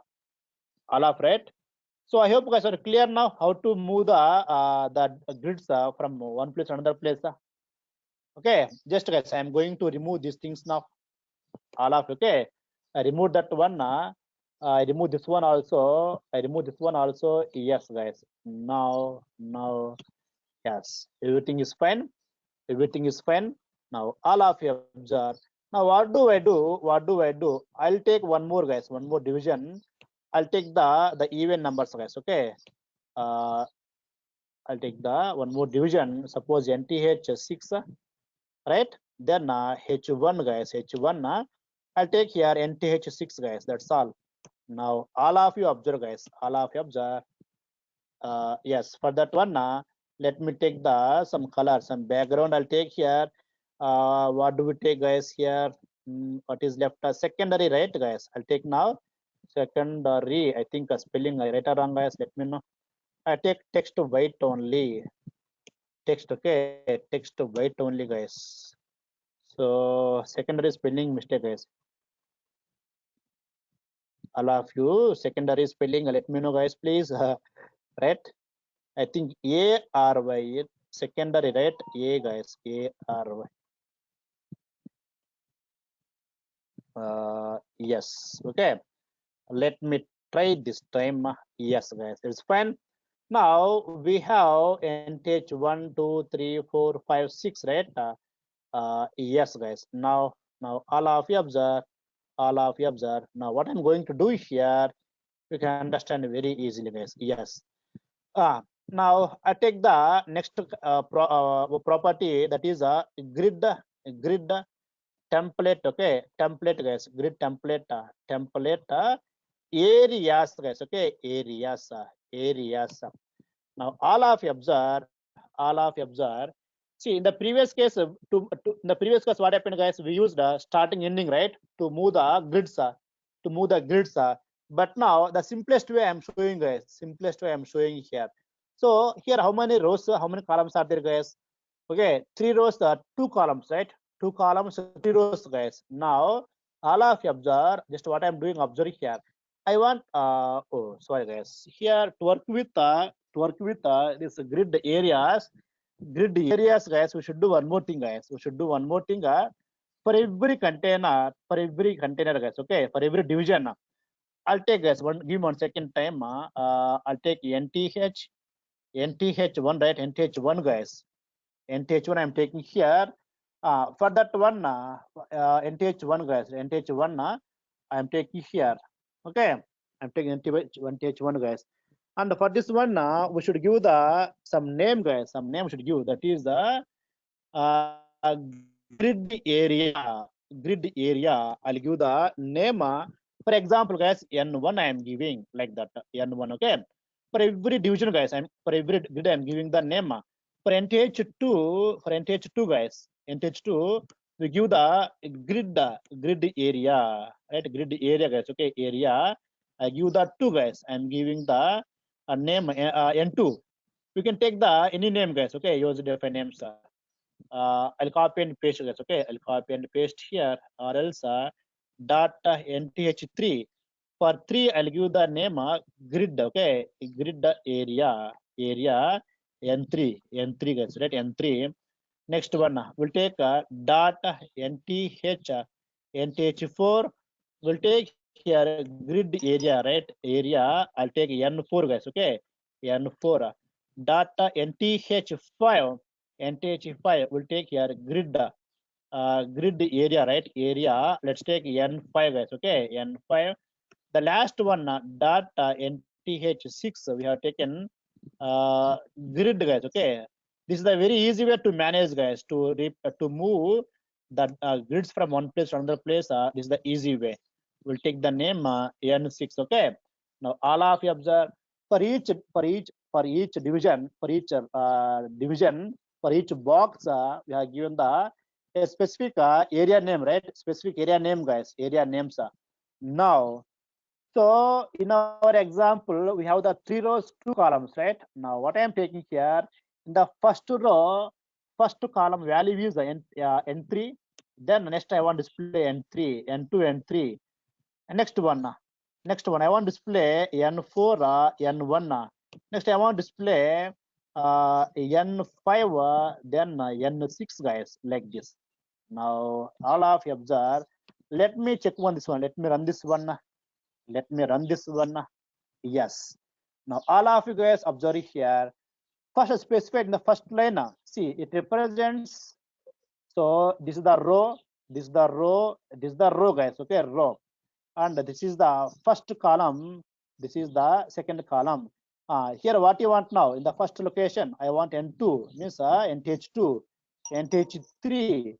All of right. So I hope you guys are clear now how to move the grids from one place to another place. Okay, just guys, I am going to remove these things now. All of okay, I remove that one. I remove this one also. I remove this one also. Yes, guys. Now, yes, everything is fine. Everything is fine. Now, all of you observe. Now, what do I do? What do I do? I'll take one more, guys. One more division. I'll take the even numbers, guys. Okay. I'll take the one more division. Suppose NTH 6, right? Then H1, guys. H1. I'll take here NTH 6, guys. That's all. Now, all of you observe, guys. All of you observe. Yes, for that one, let me take some color, some background. I'll take here. What do we take, guys? Here, what is left? Secondary, right, guys? I'll take now secondary. I think spelling right or wrong, guys. Let me know. I take text white only. Text, okay. Text white only, guys. So secondary spelling mistake, guys. All of you, secondary spelling. Let me know, guys, please. Right. I think ARY secondary, right? A, guys, ARY. Yes, okay. Let me try this time. Yes, guys, it's fine. Now we have NTH 1, 2, 3, 4, 5, 6, right? Yes, guys. Now all of you observe. All of you observe. Now what I'm going to do here, you can understand very easily, guys. Yes. Now I take the next property, that is a grid template. Okay, template, guys. Grid template template areas, guys. Okay, areas areas. Now all of you observe. All of you observe. See, in the previous case, in the previous case, what happened, guys? We used starting ending, right, to move the grids. To move the grids. But now the simplest way I'm showing, guys. Simplest way I'm showing here. So here, how many rows, how many columns are there, guys? Okay, 3 rows, 2 columns, right? 2 columns, 3 rows, guys. Now all of you observe. Just what I'm doing, observe here. I want oh, sorry, guys. Here to work with this grid areas. Grid areas, guys. We should do one more thing, guys. We should do one more thing. For every container, guys. Okay, for every division. I'll take, guys, give 1 second time. I'll take NTH1, right? NTH1, guys. NTH1 I'm taking here. For that one, NTH1, guys. NTH1 I'm taking here. Okay, I'm taking NTH1, guys. And for this one, we should give some name, guys. Some name should give. That is the grid area. Grid area. I'll give the name. For example, guys, N1 I am giving like that. N1. Okay. For every division, guys, for every grid I'm giving the name. for NTH2, guys, NTH2, we give the grid area, right? Grid area, guys. Okay, area. I give the 2, guys. I'm giving the name N2. You can take the any name, guys. Okay, use different names. I'll copy and paste, guys. Okay, I'll copy and paste here, or else dot NTH3. For 3, I'll give the name grid. Okay, grid area N3, guys, right? N3. Next one, we'll take dot NTH4. We'll take here grid area, right? Area. I'll take N4, guys. Okay, N4. Dot NTH5. We'll take here grid area, right? Area. Let's take N5, guys. Okay, N5. The last one, dot NTH6, we have taken grid, guys. Okay, this is the very easy way to manage, guys, to move the grids from one place to another place. This is the easy way. We'll take the name N6. Okay, now all of you observe, for each division, for each box, we have given the a specific area name, right? Specific area name, guys. Area names. Now, so in our example, we have the 3 rows, 2 columns, right? Now, what I am taking here, in the first row, first column value is N3. Then next I want to display N3, N2, N3. And next one, I want to display N4, N1. Next I want to display N5, then N6, guys, like this. Now, all of you observe. Let me check this one. Let me run this one. Yes. Now all of you guys observe here. First specified in the first line. See, it represents. So this is the row. This is the row, guys. Okay, row. And this is the first column. This is the second column. Here, what you want now in the first location? I want N2, means NTH2, NTH3,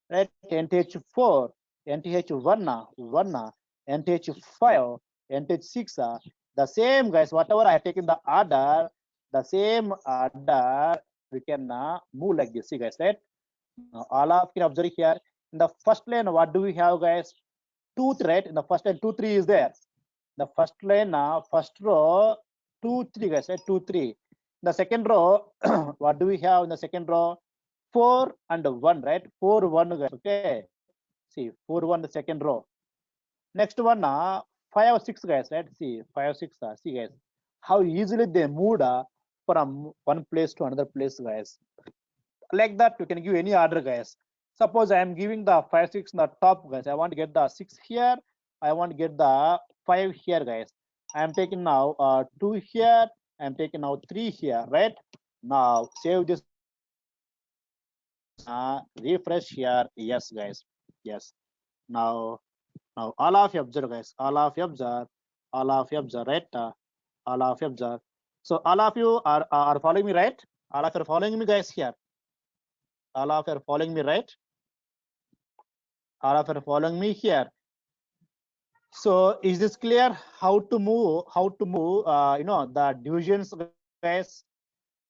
right? NTH4, NTH1, NTH5, NTH6, the same, guys. Whatever I have taken the order, the same order we can move like this. See, guys, right? Now, all of you observe here. In the first line, what do we have, guys? 2, 3, right? In the first line, 2, 3 is there. The first line, first row, 2, 3, guys, right? 2, 3. The second row, what do we have in the second row? 4 and 1, right? 4, 1, guys. Okay. See, 4, 1, the second row. Next one, 5, 6, guys, right? See, 5, 6. See, guys, how easily they moved from one place to another place, guys. Like that, you can give any order, guys. Suppose I am giving the 5, 6 in the top, guys. I want to get the 6 here. I want to get the 5 here, guys. I am taking now 2 here. I am taking now 3 here, right? Now save this. Refresh here. Yes, guys. Yes. Now all of you observe, guys. All of you observe, right? All of you observe. So all of you are following me, right? All of you are following me, guys, here. All of you are following me, right? All of you are following me here. So is this clear? How to move? The divisions, guys.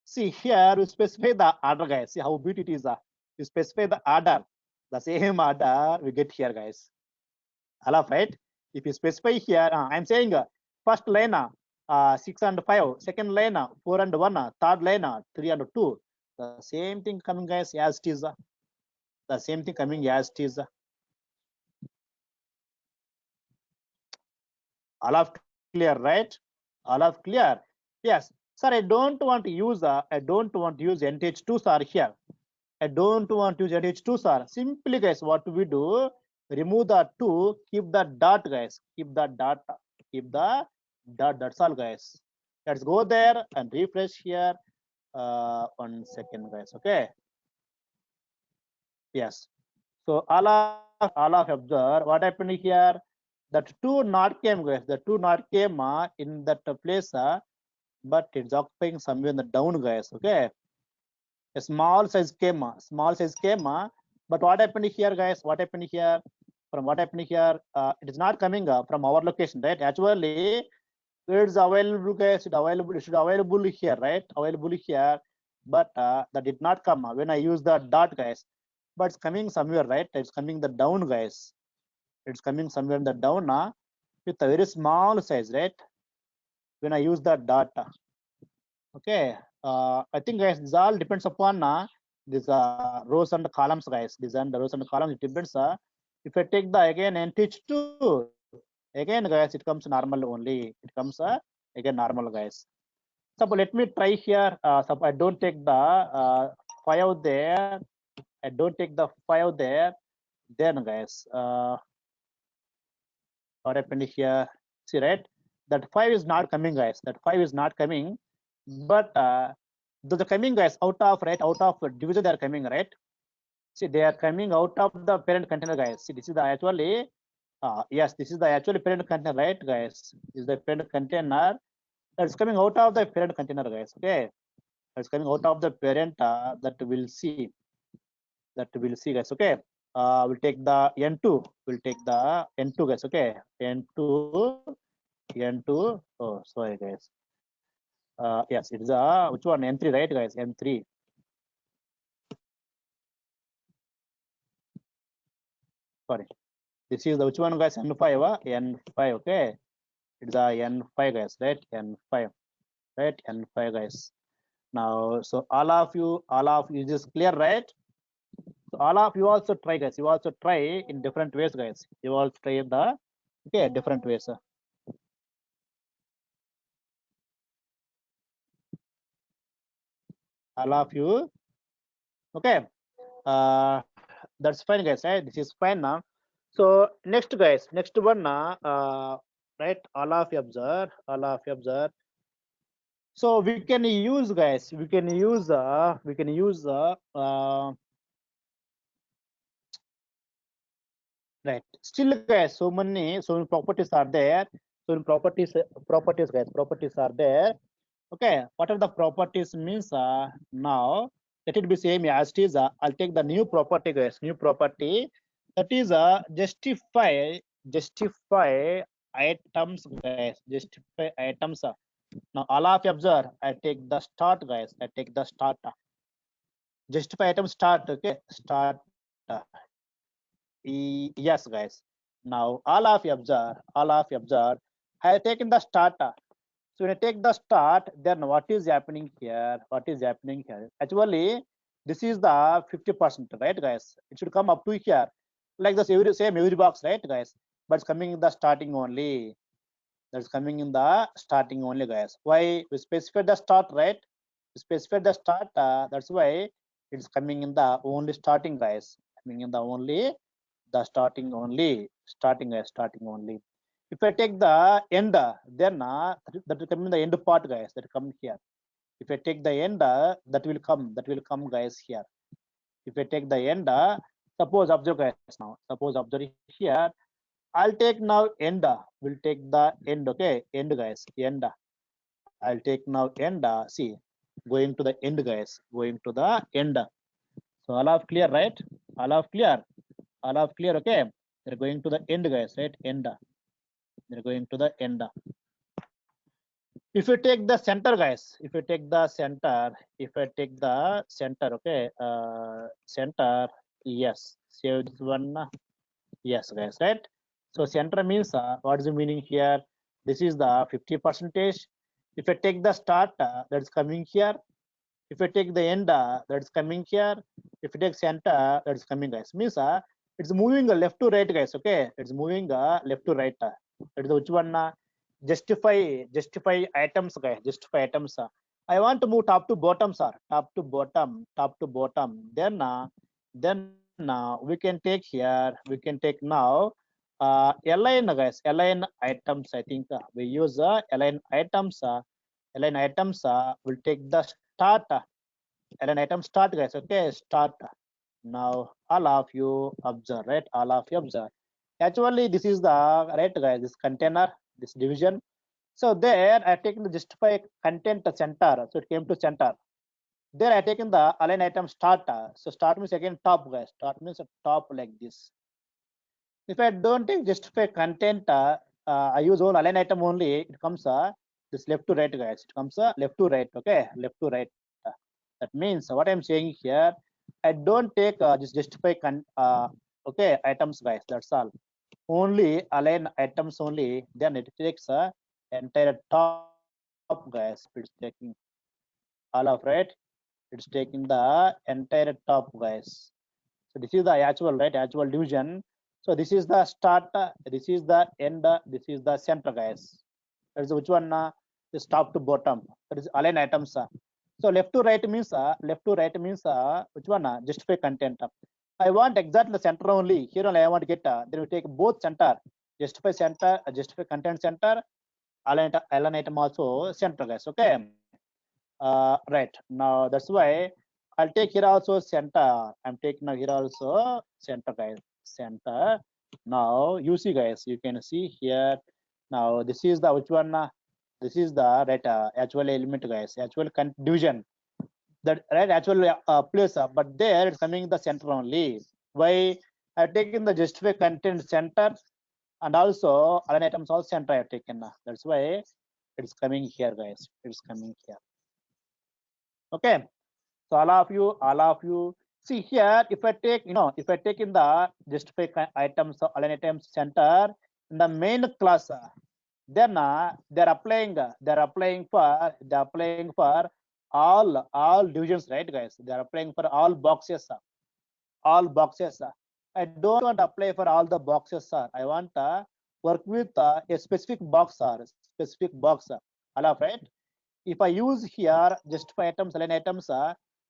See here, we specify the order, guys. See how beautiful it is. You specify the order. The same order we get here, guys. All of right. If you specify here, I'm saying first line 6 and 5, second line 4 and 1, third line 3 and 2. The same thing coming, guys, as it is. The same thing coming as it is. All of clear, right? All of clear. Yes, sir. I don't want to use NTH2, sir, here. I don't want to use NTH2, sir. Simply, guys, what we do? Remove the 2, keep the dot, guys. Keep the dot. That's all, guys. Let's go there and refresh here. 1 second, guys. Okay. Yes. So all of observe what happened here. That 2 not came, guys. The 2 not came in that place, but it's occupying somewhere in the down, guys. Okay. A small size came, but what happened here, guys? What happened here? From what happened here, it is not coming from our location, right? Actually, it's available, guys. It should available here, right? Available here. but that did not come when I use the dot, guys. But it's coming somewhere, right? It's coming the down, guys. It's coming somewhere in the down with a very small size, right? When I use the dot. Okay. I think, guys, this all depends upon these rows and columns, guys. These and the rows and columns, it depends. If I take the again and teach 2, again, guys, it comes normal only. It comes again normal, guys. So let me try here. So I don't take the 5 there. I don't take the 5 there. Then, guys, what happened here? See, right? That 5 is not coming, guys. That 5 is not coming. But they're coming, guys, out of, right? Out of division, they are coming, right? See, they are coming out of the parent container, guys. See, this is the actually, yes, this is the actually parent container, right, guys? This is the parent container. That's coming out of the parent container, guys. Okay. It's coming out of the parent that we'll see. That we'll see, guys. Okay. We'll take the N2. We'll take the N2, guys. Okay. N2. N2. Oh, sorry, guys. Yes, it is which one? N3, right, guys? N3. Sorry. This is the which one, guys? N5. N5. Okay. It's a N5, guys. Right? N5. Right? N5, guys. Now, so all of you is this clear, right? So all of you also try, guys. You also try in different ways, guys. You also try the different ways. All of you. Okay. That's fine, guys. Right? This is fine now. So next, guys, next one, right? All of you observe. All of you observe. So we can use, guys. We can use. Right. Still, guys. So many properties are there. So properties, guys. Properties are there. Okay. What are the properties means? Now let it be same as it is. I'll take the new property, guys. New property. That is justify items, guys. Justify items. Now all of you observe. I take the start, guys. I take the start. Justify item start. Okay. Start. Yes, guys. Now all of you observe. All of you observe. I have taken the start. So when I take the start, then what is happening here? What is happening here? Actually, this is the 50%, right, guys? It should come up to here, like this every box, right, guys? But it's coming in the starting only. That's coming in the starting only, guys. Why we specify the start, right? We specify the start. That's why it's coming in the only starting, guys. Coming in the only the starting only. Starting, guys. Starting only. If I take the end, then that will come in the end part, guys. That come here. If I take the end, that will come, guys, here. If I take the end, suppose observe, guys. Now suppose observe here. I'll take now end. We'll take the end. Okay, end, guys. End. I'll take now end. See, going to the end, guys. Going to the end. So all of clear, right? All of clear. All of clear. Okay. They're going to the end, guys. Right? End. They're going to the end. If you take the center, guys, if I take the center, okay, center, yes, save this one, yes, guys, right? So center means what is the meaning here? This is the 50 percentage. If I take the start, that's coming here. If I take the end, that's coming here. If you take center, that's coming, guys. Means it's moving left to right, guys. Okay, it's moving left to right. That is which one? Justify items, guys. Justify items. I want to move top to bottom, sir. Top to bottom. Top to bottom. Then we can take here. We can take now. Align, guys. Align items. I think we use align items. Align items. Will take the start. Align item start, guys. Okay, start. Now all of you observe, right? All of you observe. Actually, this is the right, guys. This container, this division. So there I taken the justify content center. So it came to center. There I taken the align item start. So start means again top, guys. Start means a top like this. If I don't take justify content, I use all align item only. It comes this left to right, guys. It comes left to right. Okay, left to right. That means what I'm saying here, I don't take just justify okay items, guys. That's all. Only align items only. Then it takes entire top, guys. It's taking all of right. It's taking the entire top, guys. So this is the actual right, actual division. So this is the start, this is the end, this is the center, guys. That is which one is top to bottom. That is align items. So left to right means which one justify content. I want exactly the center only. Here only I want to get. Then we take both center, justify content center, align item also center, guys. Okay. Right now that's why I'll take here also center. I'm taking now here also center, guys. Center. Now you see, guys, you can see here. Now this is the which one? This is the right actual element, guys. Actual division. That right actual place, but there it's coming the center only. Why? I've taken the justify content center and also align items all center I've taken. That's why it's coming here, guys. It's coming here. Okay. So all of you see here, if I take, if I take in the justify items or align items center in the main class, then they're applying for all divisions, right, guys? They're applying for all boxes, all boxes. I don't want to apply for all the boxes, sir. I want to work with a specific box, sir. Specific box, all of right. If I use here justify items, align items,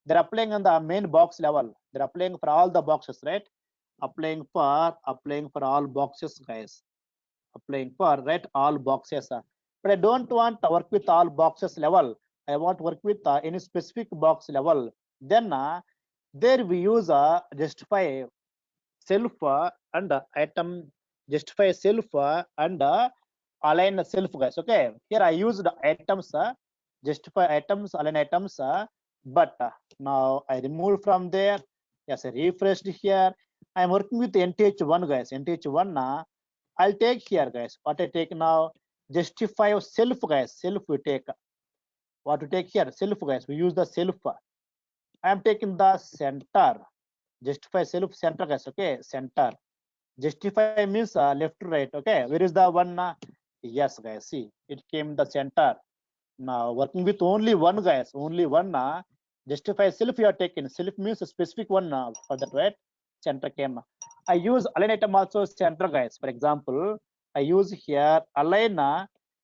they're applying on the main box level. They're applying for all the boxes, right? Applying for all boxes, guys. Applying for right all boxes. But I don't want to work with all boxes level. I want to work with any specific box level. Then there we use justify self and item, justify self and align self, guys. Okay. Here I used items, justify items, align items, but now I removed from there. Yes, I refreshed here. I'm working with NTH1, guys. NTH1. I'll take here, guys. What I take now, justify self, guys. Self we take. What to take here? Self, guys. We use the self. I am taking the center. Justify self center, guys. Okay, center. Justify means left to right. Okay, where is the one? Yes, guys. See, it came the center. Now working with only one, guys. Only one. Justify self you are taking. Self means a specific one for that, right? Center came. I use align item also center, guys. For example, I use here align.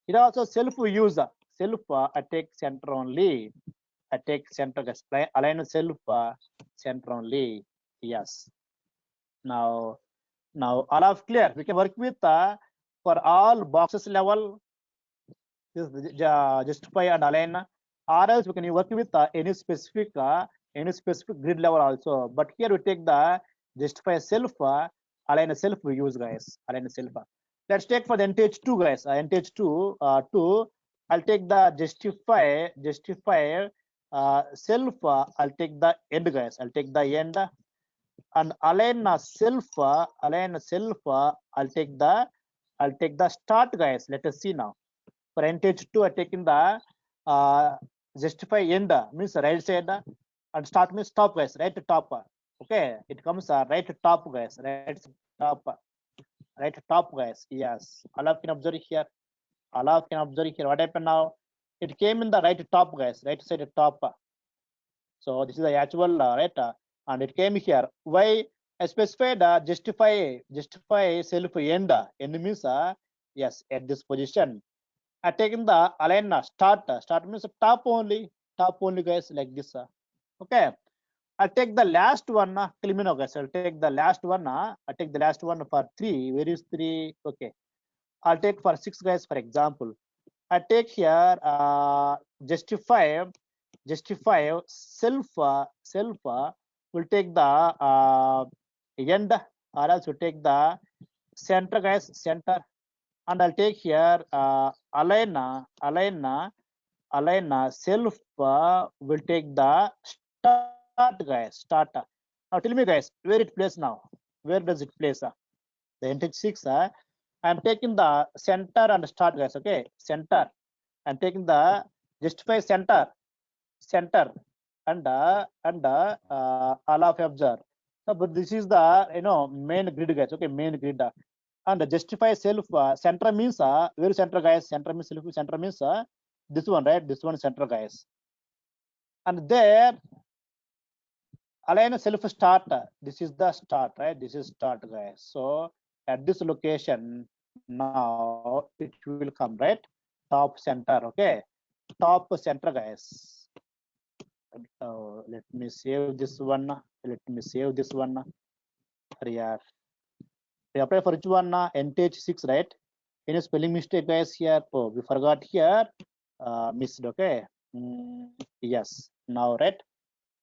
Here also self use. Self I take center only. I take center, guys. Align self center only. Yes. Now all of clear. We can work with for all boxes level. Justify and align, or else we can work with any specific grid level also. But here we take the justify self, align self we use, guys. Align self. Let's take for the NTH2, guys. NTH2 2. I'll take the justify self. I'll take the end, guys. I'll take the end and align self. I'll take the start, guys. Let us see now. For NTH2, I taken the justify end means right side and start means top, guys. Right to top. Okay, it comes right to top, guys. Right to top, guys. Yes, all of can observe here. All of can observe here. What happened now? It came in the right to top, guys. Right side to top. So this is the actual right, and it came here. Why I specified justify self end. End means yes at this position. I taken the align start. Start means top only, guys, like this. Okay. I'll take the last one. Climino, guys. I'll take the last one. I take the last one for 3. Where is 3? Okay. I'll take for 6, guys. For example, I take here justify self. Will take the end, or else will take the center, guys. Center. And I'll take here align self will take the start, guys. Start. Now tell me, guys, where it plays now? Where does it place? The NTH6. I'm taking the center and start, guys. Okay, center. I'm taking the justify center. all of you observe. So, but this is the main grid, guys. Okay, main grid. And justify self center means where center, guys? Center means self. Center means this one, right? This one center, guys. And there align self start. This is the start, right? This is start, guys. So at this location now it will come, right? Top center. Okay, top center, guys. Let me save this one. Let me save this one. Yeah. We apply for which one? NTH6, right? Any spelling mistake, guys? Here. Oh, we forgot here. Missed. Okay. Yes. Now, right?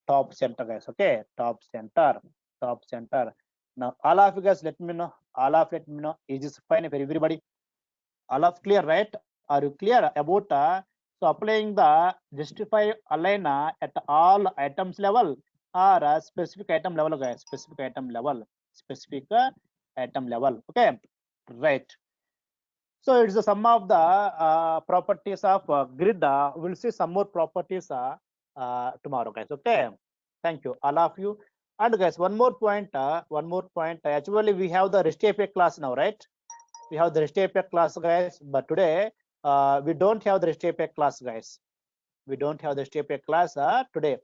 Top center, guys. Okay. Top center. Top center. Now, all of you guys, let me know. All of let me know. Is this fine for everybody? All of clear, right? Are you clear about so applying the justify align at all items level or specific item level, guys? Specific item level. Specific item level. Okay, right. So it's the sum of the properties of grid. We'll see some more properties tomorrow, guys. Okay, thank you, all of you. And guys, one more point. Actually, we have the REST API class now, right? We have the REST API class, guys. But today we don't have the REST API class, guys. We don't have the REST API class today.